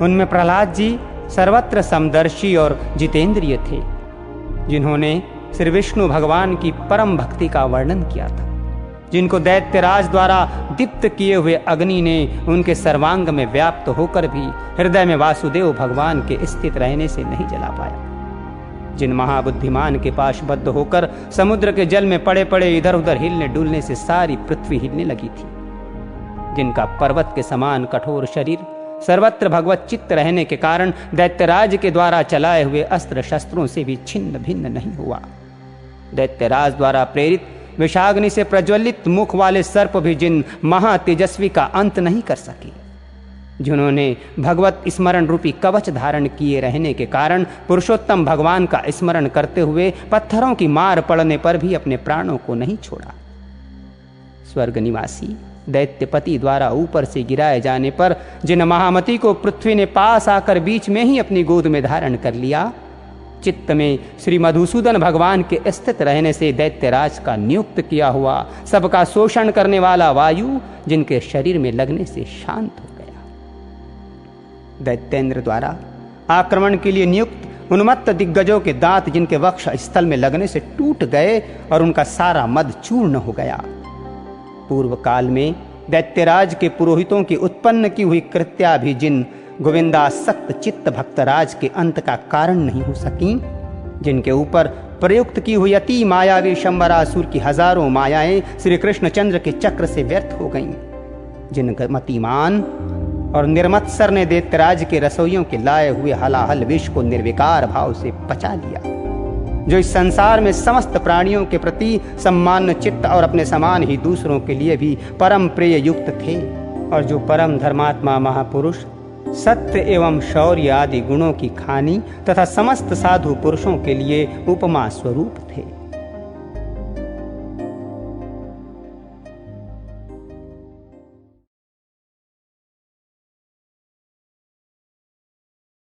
उनमें प्रहलाद जी सर्वत्र समदर्शी और जितेंद्रिय थे, जिन्होंने श्री विष्णु भगवान की परम भक्ति का वर्णन किया था, जिनको दैत्यराज द्वारा दीप्त किए हुए अग्नि ने उनके सर्वांग में व्याप्त होकर भी हृदय में वासुदेव भगवान के स्थित रहने से नहीं जला पाया, जिन महाबुद्धिमान के पास बद्ध होकर समुद्र के जल में पड़े पड़े इधर उधर हिलने डुलने से सारी पृथ्वी हिलने लगी थी, जिनका पर्वत के समान कठोर शरीर सर्वत्र भगवत चित्त रहने के कारण दैत्यराज के द्वारा चलाए हुए अस्त्र शस्त्रों से भी छिन्न भिन्न नहीं हुआ। दैत्यराज द्वारा प्रेरित विषाग्नि से प्रज्वलित मुख वाले सर्प भी जिन महातेजस्वी का अंत नहीं कर सके, जिन्होंने भगवत स्मरण रूपी कवच धारण किए रहने के कारण पुरुषोत्तम भगवान का स्मरण करते हुए पत्थरों की मार पड़ने पर भी अपने प्राणों को नहीं छोड़ा। स्वर्ग निवासी दैत्यपति द्वारा ऊपर से गिराए जाने पर जिन महामती को पृथ्वी ने पास आकर बीच में ही अपनी गोद में धारण कर लिया, चित्त में श्री मधुसूदन भगवान के स्थित रहने से दैत्यराज का नियुक्त किया हुआ सबका शोषण करने वाला वायु जिनके शरीर में लगने से शांत हो गया। दैत्येंद्र द्वारा आक्रमण के लिए नियुक्त उन्मत्त दिग्गजों के दांत जिनके वक्ष स्थल में लगने से टूट गए और उनका सारा मद चूर्ण हो गया। पूर्व काल में दैत्यराज के पुरोहितों की उत्पन्न की हुई कृत्या भी जिन गोविंदासक्त चित्त भक्तराज के अंत का कारण नहीं हो सकी, जिनके ऊपर प्रयुक्त की हुई अति मायावी शंबरासुर की हजारों मायाएं श्री कृष्णचंद्र के चक्र से व्यर्थ हो गईं, जिन मतिमान और निर्मत्सर ने दैत्यराज के रसोइयों के लाए हुए हलाहल विष को निर्विकार भाव से पचा लिया, जो इस संसार में समस्त प्राणियों के प्रति सम्मान चित्त और अपने समान ही दूसरों के लिए भी परम प्रिय युक्त थे, और जो परम धर्मात्मा महापुरुष सत्य एवं शौर्य आदि गुणों की खानी तथा समस्त साधु पुरुषों के लिए उपमा स्वरूप थे।